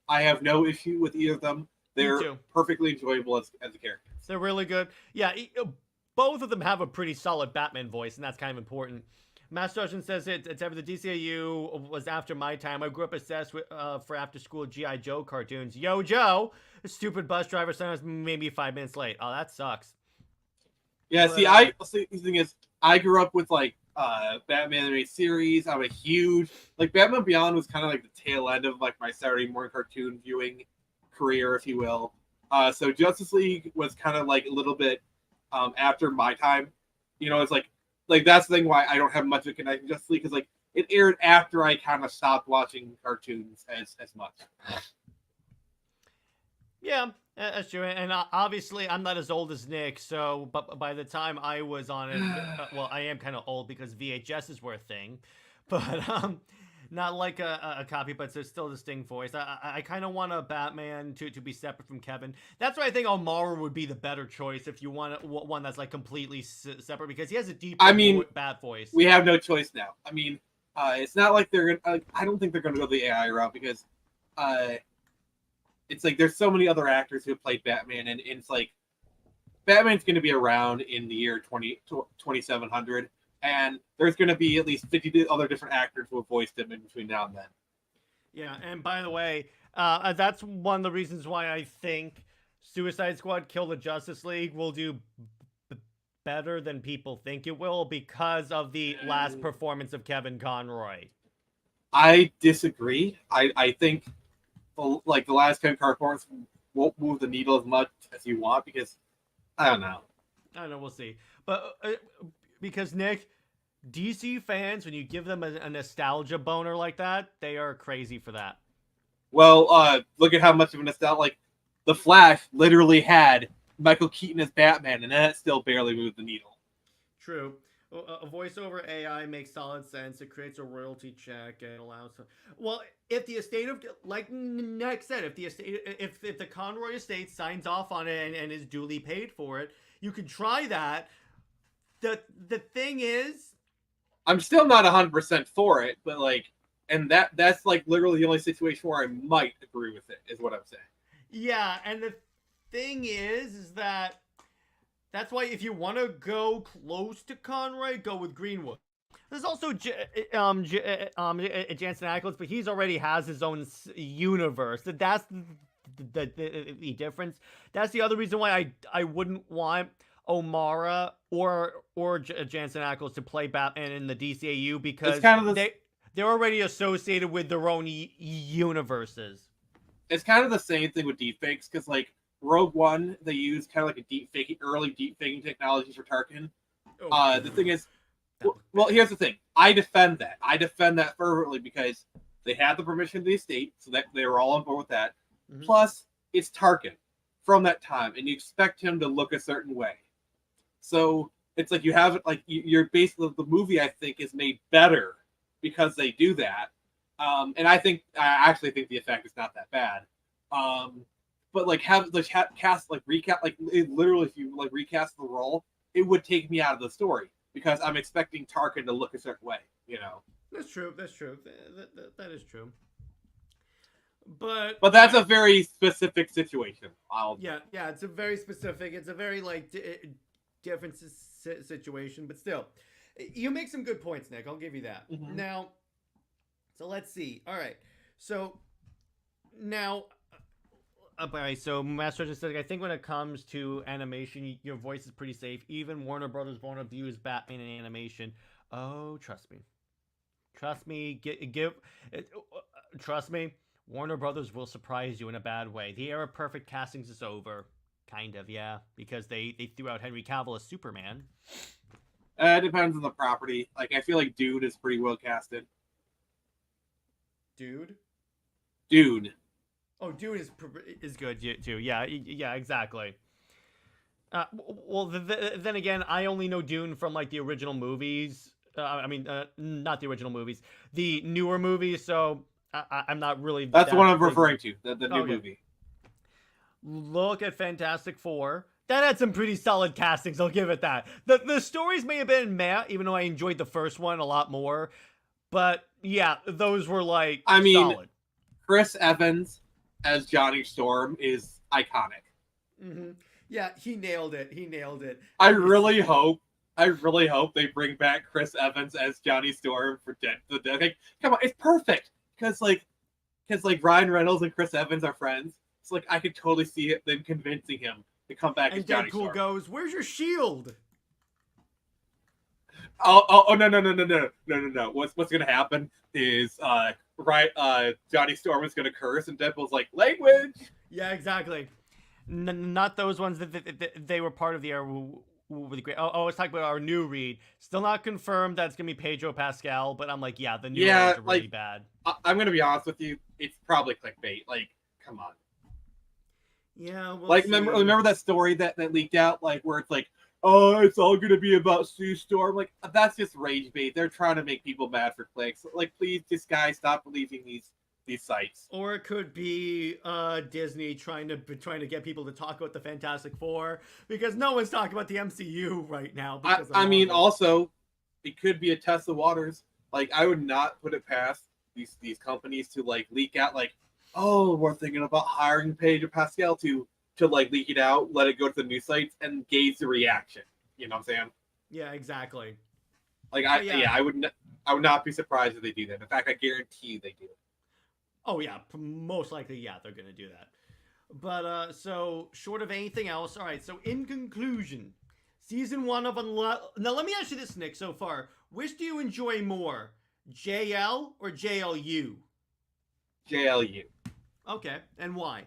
I have no issue with either of them. They're perfectly enjoyable as a character. They're really good. Yeah, both of them have a pretty solid Batman voice, and that's kind of important. Master Ocean says it's ever the DCAU was after my time. I grew up obsessed with for after school G.I. Joe cartoons. Yo, Joe, a stupid bus driver sometimes maybe 5 minutes late. Oh, that sucks. Yeah, the thing is, I grew up with like Batman animated series. I'm a huge Batman Beyond was kind of like the tail end of like my Saturday morning cartoon viewing career, if you will. So Justice League was kind of like a little bit after my time. It's like that's the thing why I don't have much of a connection to Justice League, because like it aired after I kind of stopped watching cartoons as much. Yeah, that's true. And obviously I'm not as old as Nick, so but by the time I was on it, well, I am kind of old because VHSs were a thing, but not like a copy, but it's still a distinct voice. I kind of want a Batman to be separate from Kevin. That's why I think O'Mara would be the better choice if you want one that's like completely separate, because he has a deep bat voice. We have no choice now. I mean, it's not like they're gonna. I don't think they're going to go the AI route, because it's like there's so many other actors who have played Batman, and it's like Batman's going to be around in the year 2700. And there's going to be at least 50 other different actors who have voiced him in between now and then. Yeah, and by the way, that's one of the reasons why I think Suicide Squad Kill the Justice League will do better than people think it will, because of the last performance of Kevin Conroy. I disagree. I think the last Kevin Conroy performance won't move the needle as much as you want, because I don't know. We'll see. But because Nick, DC fans, when you give them a nostalgia boner like that, they are crazy for that. Well, look at how much of a nostalgia. The Flash literally had Michael Keaton as Batman, and that still barely moved the needle. True. A voiceover AI makes solid sense. It creates a royalty check and allows. Well, if the estate of, like Nick said, if the Conroy estate signs off on it and is duly paid for it, you could try that. The thing is, I'm still not 100% for it, but that's literally the only situation where I might agree with it, is what I'm saying. Yeah, and the thing is that's why if you want to go close to Conroy, go with Greenwood. There's also Jansen Ackles, but he's already has his own universe. That's the difference. That's the other reason why I wouldn't want O'Mara or Jansen Ackles to play Batman in the DCAU, because they're already associated with their own universes. It's kind of the same thing with deepfakes, because Rogue One, they used kind of like early deepfaking technology for Tarkin. The thing is, well, here's the thing. I defend that. I defend that fervently, because they had the permission of the estate, so that they were all on board with that. Mm-hmm. Plus, it's Tarkin from that time, and you expect him to look a certain way. So it's like you have it you're basically, the movie I think is made better because they do that. And I actually think the effect is not that bad. But cast recap literally, if you recast the role, it would take me out of the story, because I'm expecting Tarkin to look a certain way. That's true. That is true. But that's a very specific situation. Yeah, it's a very specific. It's a very different situation, but still, you make some good points, Nick. I'll give you that. Mm-hmm. Now, so let's see. All right, so now, so Master just said, I think when it comes to animation, your voice is pretty safe. Even Warner Brothers won't abuse Batman in animation. Oh, trust me. Trust me. Trust me. Warner Brothers will surprise you in a bad way. The era of perfect castings is over. Kind of, yeah. Because they threw out Henry Cavill as Superman. It depends on the property. Like, I feel like Dude is pretty well casted. Dude? Oh, Dude is good too. Yeah, exactly. Well, then again, I only know Dune from like the original movies. Not the original movies, the newer movies. So I'm not really. That's the one I'm referring to. The new movie. Look at Fantastic Four. That had some pretty solid castings. I'll give it that. The stories may have been meh, even though I enjoyed the first one a lot more. But yeah, those were like solid. Chris Evans as Johnny Storm is iconic. Mm-hmm. Yeah, he nailed it. I really hope they bring back Chris Evans as Johnny Storm for the Dead. Like, come on, it's perfect because Ryan Reynolds and Chris Evans are friends. It's like I could totally see them convincing him to come back as Johnny Storm. And Deadpool goes, "Where's your shield?" Oh no. What's gonna happen is Johnny Storm is gonna curse and Deadpool's like, language. Yeah, exactly. Not those ones that they were part of the era with the great. Oh, let's talk about our new read. Still not confirmed that it's gonna be Pedro Pascal, but I'm like, yeah, the new ones are really bad. I'm gonna be honest with you, it's probably clickbait. Like, come on. Yeah, like remember that story that leaked out, like where it's like, oh, it's all gonna be about Sue Storm. Like, that's just rage bait. They're trying to make people mad for clicks. Like, please, this guy, stop believing these sites. Or it could be Disney trying to get people to talk about the Fantastic Four because no one's talking about the MCU right now. I mean, also, it could be a test of waters. Like, I would not put it past these companies to like leak out like, oh, we're thinking about hiring Pedro Pascal to like leak it out, let it go to the news sites, and gauge the reaction. You know what I'm saying? Yeah, exactly. Like, I would not be surprised if they do that. In fact, I guarantee you they do. Oh yeah, most likely, yeah, they're gonna do that. But so short of anything else, all right. So in conclusion, season 1 of now let me ask you this, Nick. So far, which do you enjoy more, JL or JLU? JLU. Okay, and why?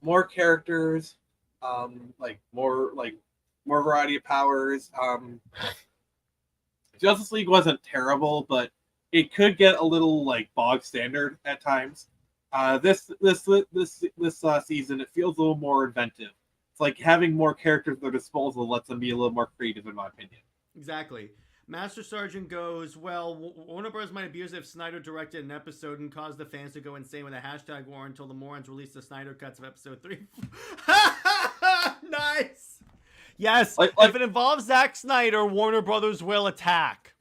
More characters, more variety of powers. Justice League wasn't terrible, but it could get a little like bog standard at times. This season, it feels a little more inventive. It's like having more characters at their disposal lets them be a little more creative, in my opinion. Exactly. Master Sergeant goes, well, Warner Bros. Might abuse it if Snyder directed an episode and caused the fans to go insane with a hashtag war until the morons release the Snyder cuts of episode 3. Nice. Yes, if it involves Zack Snyder, Warner Brothers will attack.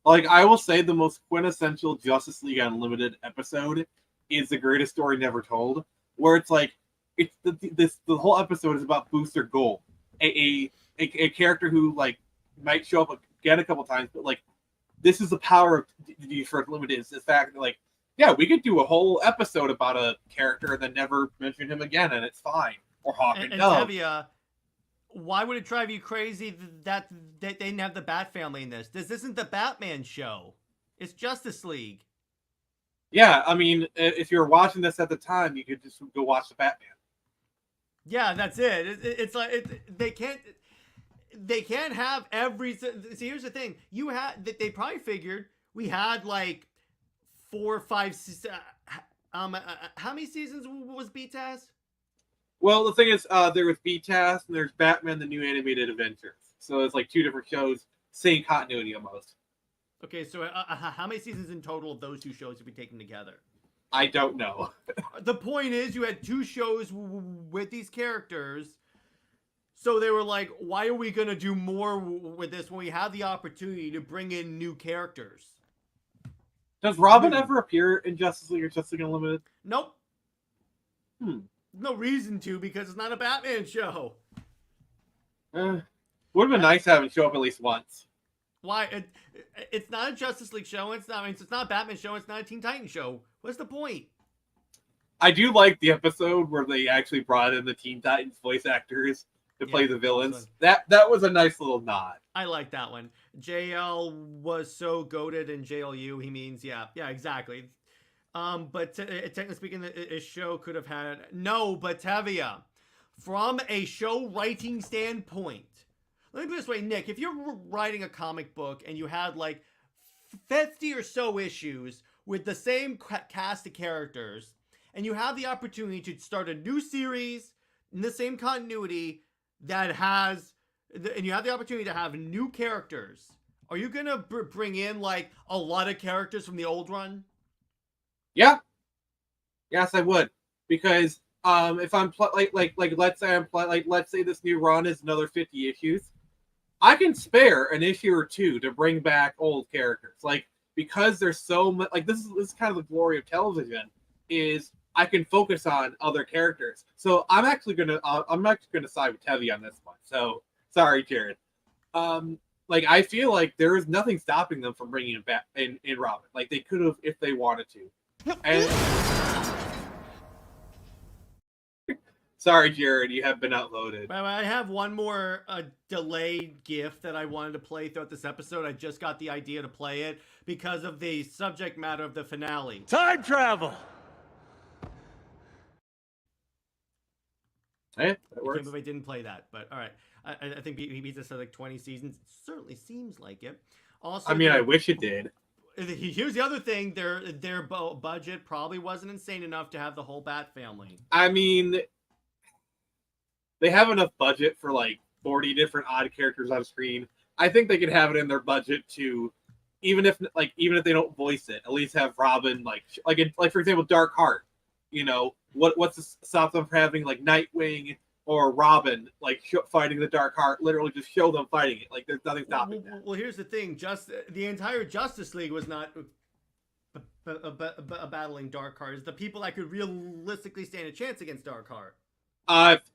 Like, I will say the most quintessential Justice League Unlimited episode is The Greatest Story Never Told, where it's like, it's the whole episode is about Booster Gold, a character who like might show up again a couple times, but like, this is the power of Detroit Limited, is the fact that like, yeah, we could do a whole episode about a character and then never mention him again, and it's fine. Or Hawk and Dove. Tevia, why would it drive you crazy that they didn't have the Bat Family in this? This isn't the Batman show. It's Justice League. Yeah, I mean, if you're watching this at the time, you could just go watch the Batman. Yeah, that's it. It's like they can't have every. See, here's the thing: they probably figured we had like 4 or 5. How many seasons was BTAS? Well, the thing is, there was BTAS and there's Batman: The New Animated Adventures. So it's like 2 different shows, same continuity almost. Okay, so how many seasons in total of those 2 shows have we taken together? I don't know. The point is, you had 2 shows with these characters. So they were like, why are we going to do more with this when we have the opportunity to bring in new characters? Does Robin ever appear in Justice League or Justice League Unlimited? Nope. No reason to, because it's not a Batman show. Would have been nice to have him show up at least once. Why? It's not a Justice League show. It's not a Batman show. It's not a Teen Titans show. What's the point? I do like the episode where they actually brought in the Teen Titans voice actors to play the villains. That was a nice little nod. I like that one. JL was so goated in JLU. He means, yeah, exactly. But technically speaking, a show could have had no. But Tevia, from a show writing standpoint, let me put it this way, Nick. If you're writing a comic book and you had like 50 or so issues with the same cast of characters, and you have the opportunity to start a new series in the same continuity that has, and you have the opportunity to have new characters, are you gonna bring in like a lot of characters from the old run? Yeah. Yes, I would, because if I'm let's say this new run is another 50 issues, I can spare an issue or two to bring back old characters. Like, because there's so much, like, this is kind of the glory of television, is I can focus on other characters. So I'm actually gonna side with Tevye on this one. So sorry, Jared. Like, I feel like there is nothing stopping them from bringing him back in Robin. Like, they could have if they wanted to. And sorry, Jared, you have been outvoted. I have one more delayed gift that I wanted to play throughout this episode. I just got the idea to play it because of the subject matter of the finale. Time travel! Hey, that I works. can't believe I didn't play that, but all right. I think he beat us at like 20 seasons. It certainly seems like it. Also, I mean, I wish it did. Here's the other thing: their budget probably wasn't insane enough to have the whole Bat family. I mean, they have enough budget for like 40 different odd characters on screen. I think they could have it in their budget to, even if they don't voice it, at least have Robin like for example, Dark Heart. You know, what's to stop them from having like Nightwing or Robin like fighting the Dark Heart? Literally, just show them fighting it. Like, there's nothing stopping that. Well, here's the thing: the entire Justice League was not battling Dark Heart. It's the people that could realistically stand a chance against Dark Heart.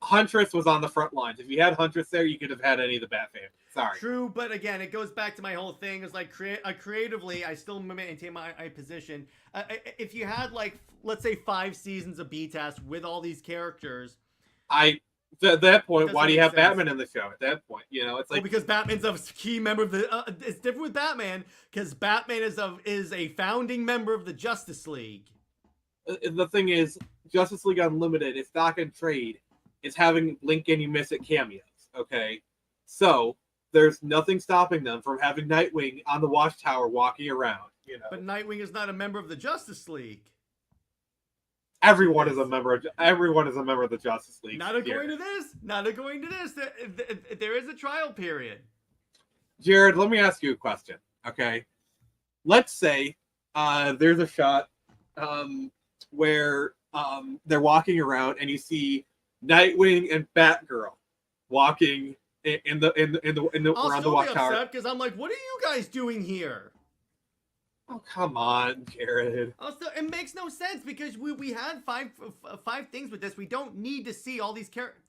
Huntress was on the front lines. If you had Huntress there, you could have had any of the Bat family. Sorry. True, but again, it goes back to my whole thing. Is like creatively, I still maintain my position. If you had like, let's say, 5 seasons of BTAS with all these characters, at that point, why do you have sense. Batman in the show? At that point, you know, it's like, well, because Batman's a key member of the. It's different with Batman because Batman is a founding member of the Justice League. The thing is, Justice League Unlimited, it's stock and trade. It's having blink and you miss it cameos. Okay, so there's nothing stopping them from having Nightwing on the Watchtower walking around. You know, But Nightwing is not a member of the Justice League. everyone is a member of the Justice League. Not according to this. Not according to this. There is a trial period. Jared, let me ask you a question. Okay, let's say there's a shot where they're walking around and you see Nightwing and Batgirl walking in the around the Watchtower. Because I'm like, what are you guys doing here? Oh, come on, Jared. Also, it makes no sense because we had five things with this. We don't need to see all these characters.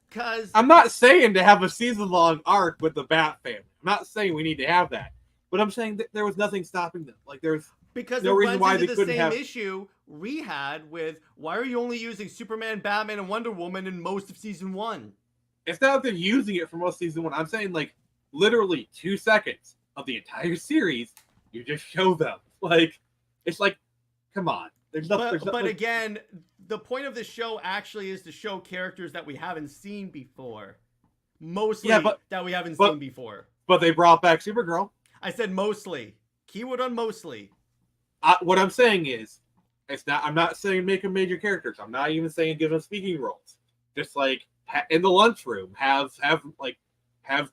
Because I'm not saying to have a season-long arc with the Bat family. I'm not saying we need to have that. But I'm saying that there was nothing stopping them. Like, there's because no it reason runs why into they the couldn't same have issue we had with why are you only using Superman, Batman, and Wonder Woman in most of season 1? It's not that they're using it for most of season 1. I'm saying, like, literally 2 seconds of the entire series, you just show them. Like, it's like, come on. But again, the point of the show actually is to show characters that we haven't seen before. Mostly that we haven't seen before. But they brought back Supergirl. I said mostly. Keyword on mostly. What I'm saying is, I'm not saying make them major characters. I'm not even saying give them speaking roles. Just like in the lunchroom, have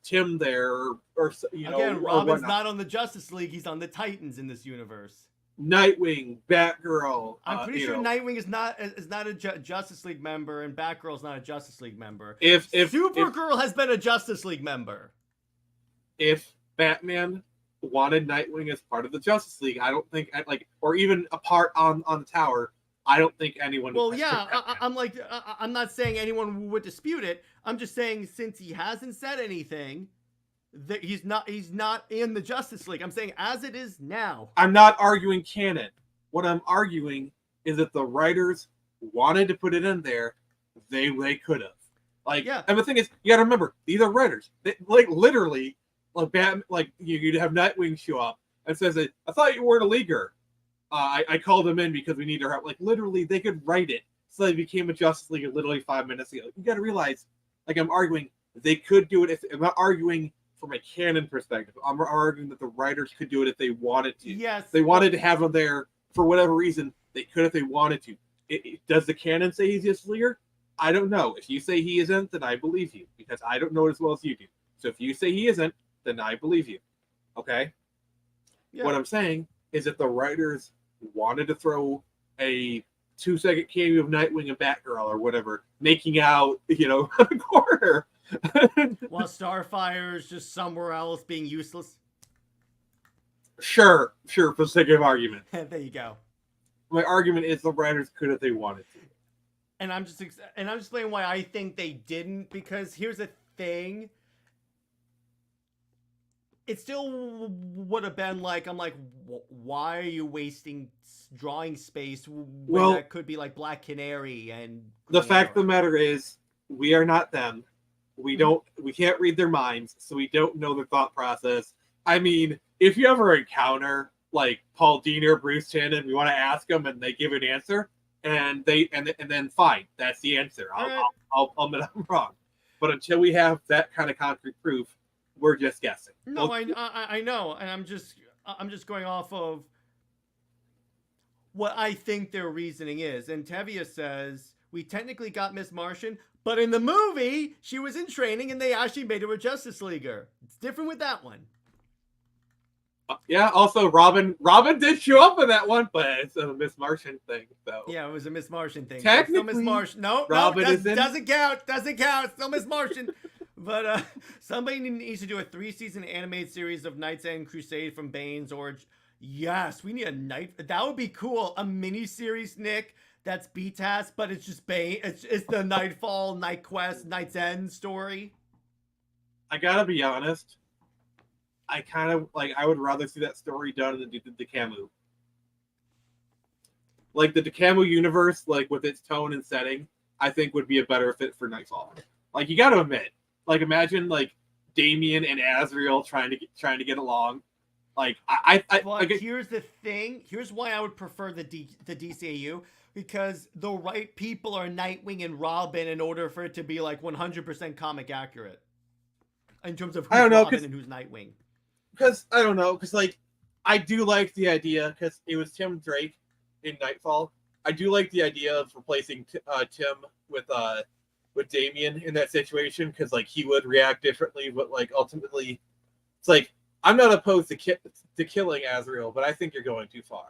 Tim there, or you know. Again, Robin's not on the Justice League. He's on the Titans in this universe. Nightwing, Batgirl. I'm pretty sure Nightwing is not a Justice League member, and Batgirl's not a Justice League member. If Supergirl has been a Justice League member. If Batman wanted Nightwing as part of the Justice League, I don't think or even a part on the tower, I don't think anyone. Well, yeah, I'm not saying anyone would dispute it. I'm just saying since he hasn't said anything, that he's not in the Justice League. I'm saying as it is now. I'm not arguing canon. What I'm arguing is that the writers wanted to put it in there, they could have. Like, yeah. And the thing is, you got to remember, these are writers. They, like, literally, like Batman, like you'd have Nightwing show up and says, "I thought you weren't a leaguer." I called them in because we need their help. Like, literally, they could write it. So they became a Justice League literally 5 minutes ago. You got to realize, like, I'm arguing they could do it. If I'm not arguing from a canon perspective, I'm arguing that the writers could do it if they wanted to. Yes. If they wanted to have him there for whatever reason, they could if they wanted to. Does the canon say he's Justice Leaguer? I don't know. If you say he isn't, then I believe you, because I don't know it as well as you do. So if you say he isn't, then I believe you. Okay? Yeah. What I'm saying is that the writers wanted to throw a 2-second cameo of Nightwing and Batgirl or whatever, making out, a corner. While Starfire's just somewhere else being useless. Sure, for the sake of argument. There you go. My argument is the writers could if they wanted to. And I'm just explaining why I think they didn't, because here's the thing. It still would have been like, I'm like, why are you wasting drawing space when that could be like Black Canary and the Green fact of the Arrow? matter is, we are not them. We can't read their minds, so we don't know their thought process. I mean, if you ever encounter like Paul Dini or Bruce Timm, we want to ask them and they give an answer, and then fine, that's the answer. I'll admit I'm wrong. But until we have that kind of concrete proof, we're just guessing. No, I know, and I'm just going off of what I think their reasoning is. And Tevia says, we technically got Miss Martian, but in the movie, she was in training and they actually made her a Justice Leaguer. It's different with that one. Yeah, also Robin did show up in that one, but it's a Miss Martian thing, though. Yeah, it was a Miss Martian thing. Technically, still Miss Martian. No, Robin doesn't count. Doesn't count. Still Miss Martian. But somebody needs to do a 3-season animated series of Knight's End Crusade from Bane's Origin. Yes, we need a night. That would be cool. A mini series, Nick. That's BTAS, but it's just Bane. It's the Nightfall, Night Quest, Knight's End story. I gotta be honest. I kind of I would rather see that story done in the Camu. Like the Camu universe, like with its tone and setting, I think would be a better fit for Nightfall. Like, you got to admit, like, imagine like Damian and Azrael trying to get along. Like, here's the thing. Here's why I would prefer the DCAU, because the right people are Nightwing and Robin in order for it to be like 100% comic accurate in terms of who's Robin and who's Nightwing. Because I don't know, because like I do like the idea, because it was Tim Drake in Nightfall. I do like the idea of replacing Tim with Damian in that situation, because like he would react differently, but like ultimately, it's like I'm not opposed to killing Azrael, but I think you're going too far.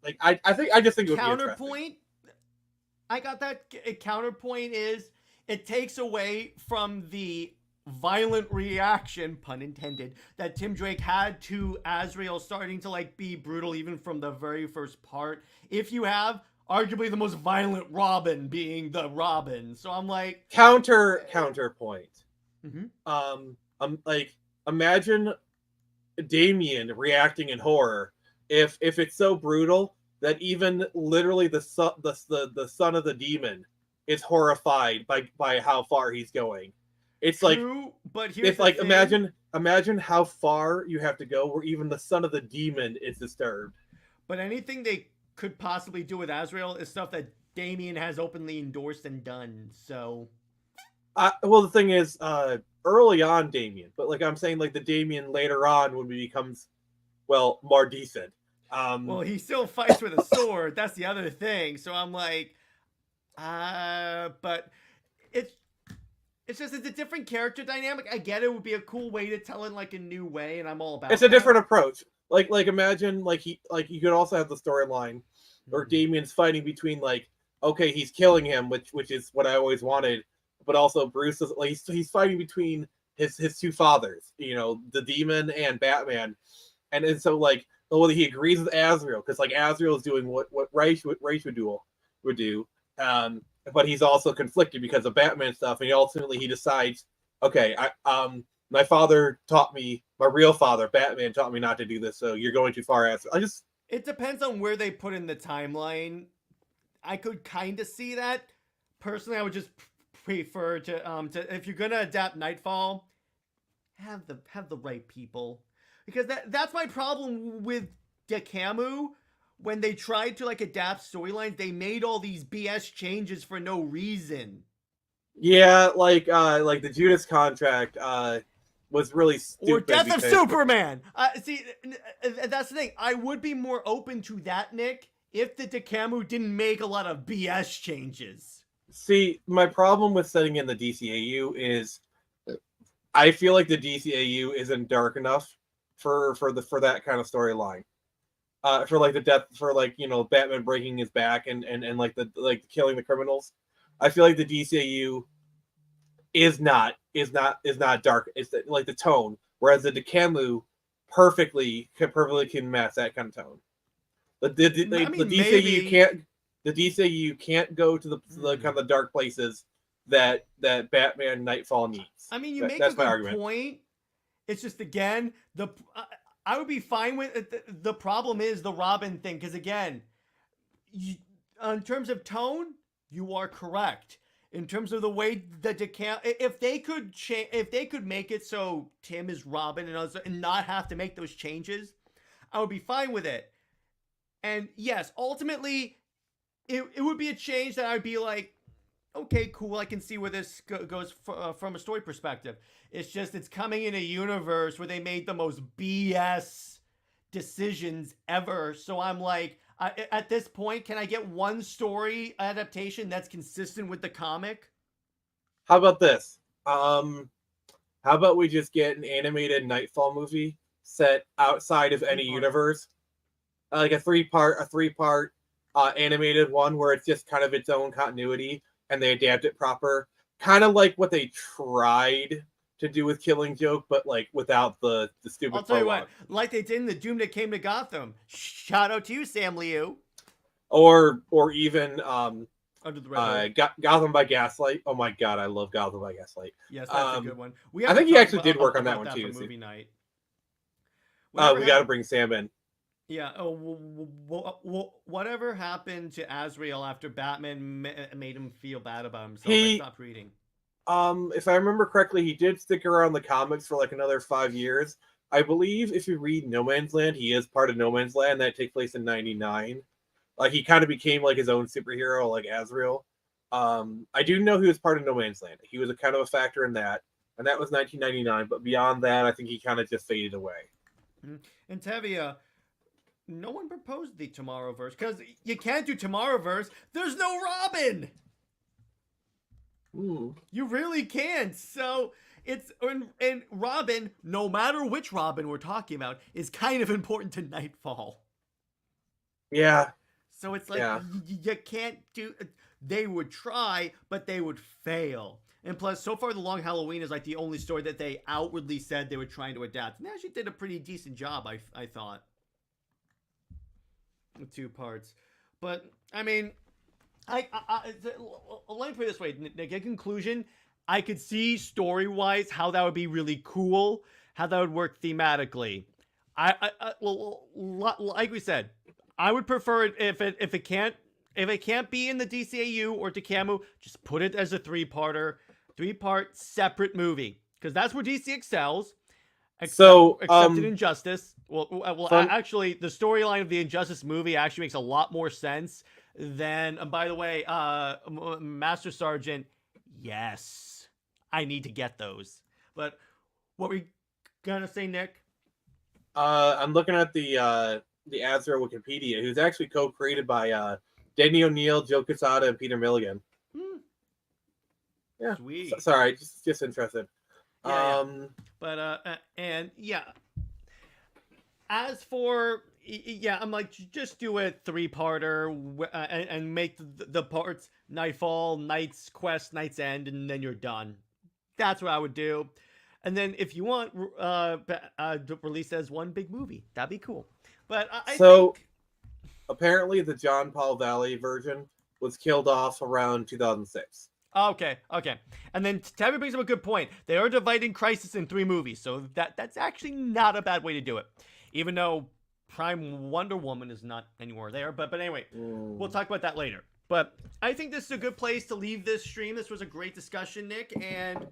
Like I just think it would counterpoint. I got that. Counterpoint is it takes away from the violent reaction, pun intended, that Tim Drake had to Azrael starting to like be brutal even from the very first part. If you have arguably the most violent Robin being the Robin, so I'm like counterpoint. Mm-hmm. Like imagine Damian reacting in horror if it's so brutal that even literally the son of the demon is horrified by how far he's going. It's true, like, but here's it's like thing. Imagine how far you have to go where even the son of the demon is disturbed. But anything they could possibly do with Azrael is stuff that Damian has openly endorsed and done. So, well, the thing is, early on Damian, but like I'm saying, like the Damian later on when he becomes, well, more decent. Well, he still fights with a sword. That's the other thing. So I'm like, but it's just it's a different character dynamic. I get it would be a cool way to tell it like a new way, and I'm all about. It's a different approach. Like imagine you could also have the storyline where Damian's fighting between like, okay, he's killing him, which is what I always wanted, but also Bruce is like he's fighting between his two fathers, the demon and Batman, and so like whether he agrees with Azrael because like Azrael is doing what Ra's would do. But he's also conflicted because of Batman stuff, and ultimately he decides, okay, my father taught me, my real father, Batman, taught me not to do this, so you're going too far. It depends on where they put in the timeline. I could kind of see that. Personally, I would just prefer to if you're gonna adapt Nightfall, have the right people, because that's my problem with Camu. when they tried to like adapt storylines, they made all these BS changes for no reason. Yeah, like the Judas contract was really stupid. Or Death of because- Superman. See, that's the thing. I would be more open to that, Nick, if the DeCamu didn't make a lot of BS changes. See, my problem with setting in the DCAU is I feel like the DCAU isn't dark enough for that kind of storyline. For like the death, for like, you know, Batman breaking his back and like the killing the criminals. I feel like the DCAU is not dark. It's like the tone, whereas the DeCamu perfectly can match that kind of tone. The DCAU can't. The DCAU can't go to the kind of dark places that Batman Nightfall needs. I mean, you make a good point. It's just, again, I would be fine with it. The problem is the Robin thing, because again, in terms of tone, you are correct. In terms of the way the if they could make it so Tim is Robin and not have to make those changes, I would be fine with it. And yes, ultimately, it would be a change that I'd be like, okay, cool, I can see where this goes from a story perspective. It's just, it's coming in a universe where they made the most BS decisions ever. So I'm like, at this point, can I get one story adaptation that's consistent with the comic? How about this? How about we just get an animated Nightfall movie set outside of any universe? Like a three-part animated one where it's just kind of its own continuity and they adapt it proper, kind of like what they tried to do with Killing Joke, but like without the stupid. I'll tell you what, like they did in The Doom That Came to Gotham. Shout out to you, Sam Liu. Or even Under the Red Gotham by Gaslight. Oh my god, I love Gotham by Gaslight. Yes, that's a good one. I think he actually did work on that one too. Movie night. We got to bring Sam in. Yeah. Whatever happened to Azrael after Batman made him feel bad about himself? I stopped reading. If I remember correctly, he did stick around the comics for like another 5 years. I believe if you read No Man's Land, he is part of No Man's Land. That takes place in '99. Like he kind of became like his own superhero, like Azrael. I do know he was part of No Man's Land. He was a kind of a factor in that, and that was 1999. But beyond that, I think he kind of just faded away. And Tevia, no one proposed the Tomorrowverse because you can't do Tomorrowverse. There's no Robin. Ooh. You really can't. So it's and Robin, no matter which Robin we're talking about, is kind of important to Nightfall. Yeah. So it's like you can't do. They would try, but they would fail. And plus, so far, The Long Halloween is like the only story that they outwardly said they were trying to adapt. And they actually did a pretty decent job, I thought. With 2 parts. But, I mean, let me put it this way. Nick, in conclusion, I could see story-wise how that would be really cool, how that would work thematically. Like we said, I would prefer it if it can't be in the DCAU or DeCamu, just put it as a 3-part separate movie, because that's where DC excels. Except in Injustice. Actually, the storyline of the Injustice movie actually makes a lot more sense than. And by the way, Master Sergeant, yes, I need to get those. But what were you gonna say, Nick? I'm looking at the Azrael Wikipedia, who's actually co-created by Danny O'Neill, Joe Quesada, and Peter Milligan. Yeah. Sweet. Sorry, just interested. Yeah. But and yeah. As for I'm like, just do a 3-parter and make the parts Nightfall, Night's Quest, Night's End, and then you're done. That's what I would do. And then if you want, release as one big movie, that'd be cool. But I think apparently the John Paul Valley version was killed off around 2006. Okay. And then Tabby brings up a good point. They are dividing Crisis in 3 movies, so that's actually not a bad way to do it. Even though Prime Wonder Woman is not anywhere there. But anyway, we'll talk about that later. But I think this is a good place to leave this stream. This was a great discussion, Nick. And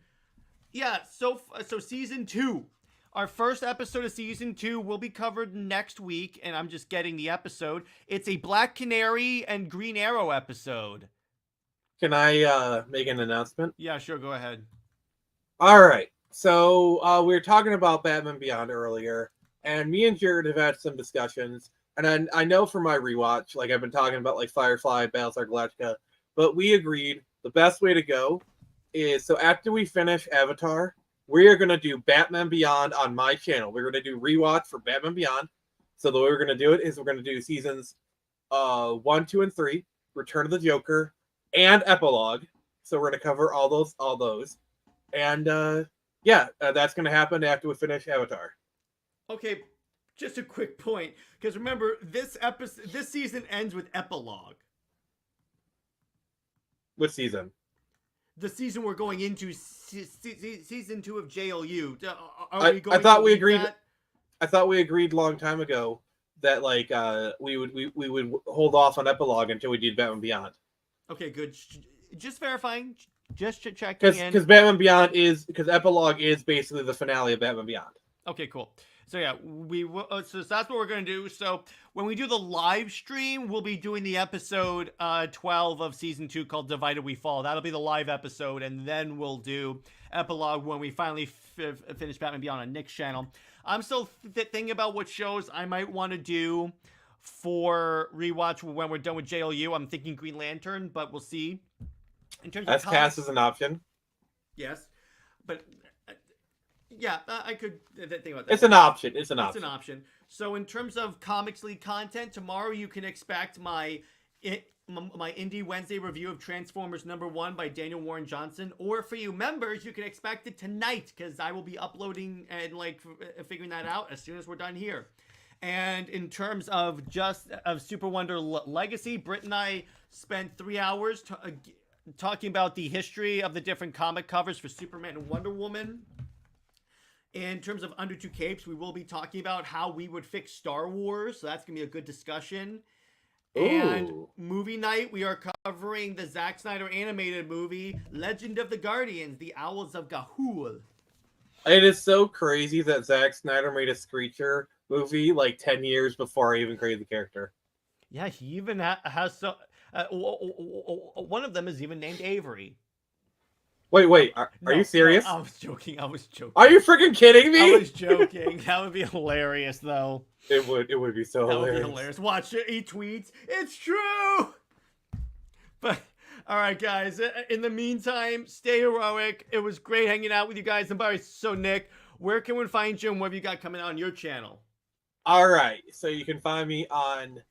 yeah, so season 2. Our first episode of season 2 will be covered next week, and I'm just getting the episode. It's a Black Canary and Green Arrow episode. Can I make an announcement? Yeah, sure, go ahead. All right. So we were talking about Batman Beyond earlier, and me and Jared have had some discussions. And I know from my rewatch, like I've been talking about like Firefly, Battlestar Galactica, but we agreed the best way to go is, so after we finish Avatar, we are going to do Batman Beyond on my channel. We're going to do Rewatch for Batman Beyond. So the way we're going to do it is we're going to do seasons 1, 2, and 3, Return of the Joker, and Epilogue. So we're going to cover all those. And that's going to happen after we finish Avatar. Okay, just a quick point, because remember, this season ends with Epilogue. What season? The season we're going into, season 2 of JLU. I thought we agreed. I thought we agreed a long time ago that like we would hold off on Epilogue until we did Batman Beyond. Okay, good. Just verifying. Just checking in. Because Batman Beyond because Epilogue is basically the finale of Batman Beyond. Okay, cool. So yeah, so that's what we're gonna do. So when we do the live stream, we'll be doing the episode 12 of season 2 called "Divided We Fall." That'll be the live episode, and then we'll do Epilogue when we finally finish Batman Beyond on Nick's channel. I'm still thinking about what shows I might want to do for Rewatch when we're done with JLU. I'm thinking Green Lantern, but we'll see. In terms of cast as an option. Yes, but yeah, I could think about that. It's an option. It's an option. So in terms of Comics League content, tomorrow you can expect my Indie Wednesday review of Transformers #1 by Daniel Warren Johnson. Or for you members, you can expect it tonight, because I will be uploading and like figuring that out as soon as we're done here. And in terms of Super Wonder Legacy, Britt and I spent 3 hours talking about the history of the different comic covers for Superman and Wonder Woman. In terms of Under Two Capes, we will be talking about how we would fix Star Wars, so that's going to be a good discussion. Ooh. And movie night, we are covering the Zack Snyder animated movie, Legend of the Guardians, The Owls of Ga'Hoole. It is so crazy that Zack Snyder made a Screecher movie like 10 years before I even created the character. Yeah, he even has so... one of them is even named Avery. Wait, are you serious? No, I was joking. Are you freaking kidding me? I was joking. That would be hilarious, though. It would be so hilarious. That would be hilarious. Watch it. He tweets, "It's true!" But, all right, guys. In the meantime, stay heroic. It was great hanging out with you guys. And Barry, so Nick, where can we find you and what have you got coming out on your channel? All right. So you can find me on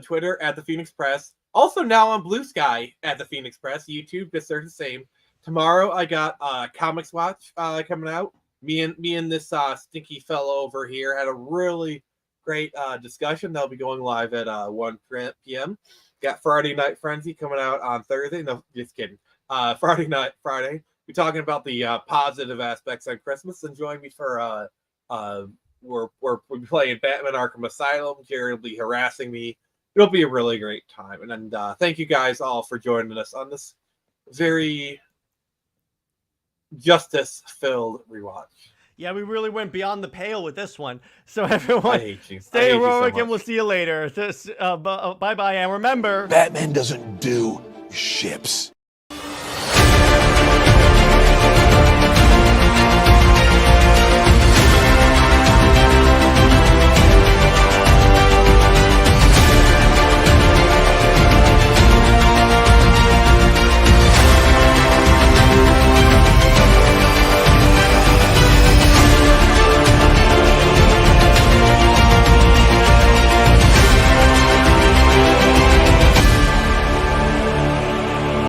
Twitter at The Phoenix Press. Also now on Blue Sky at The Phoenix Press. YouTube, just search the same. Tomorrow I got Comics Watch coming out. Me and this stinky fellow over here had a really great discussion. That'll be going live at 1 p.m. Got Friday Night Frenzy coming out on Thursday. No, just kidding. Friday. We're talking about the positive aspects on Christmas. And join me for we're playing Batman Arkham Asylum. Jared will be harassing me. It'll be a really great time. And then thank you guys all for joining us on this very justice-filled rewatch. Yeah, we really went beyond the pale with this one. So everyone, I hate you. Stay so heroic, and we'll see you later. Bye-bye, and remember... Batman doesn't do ships.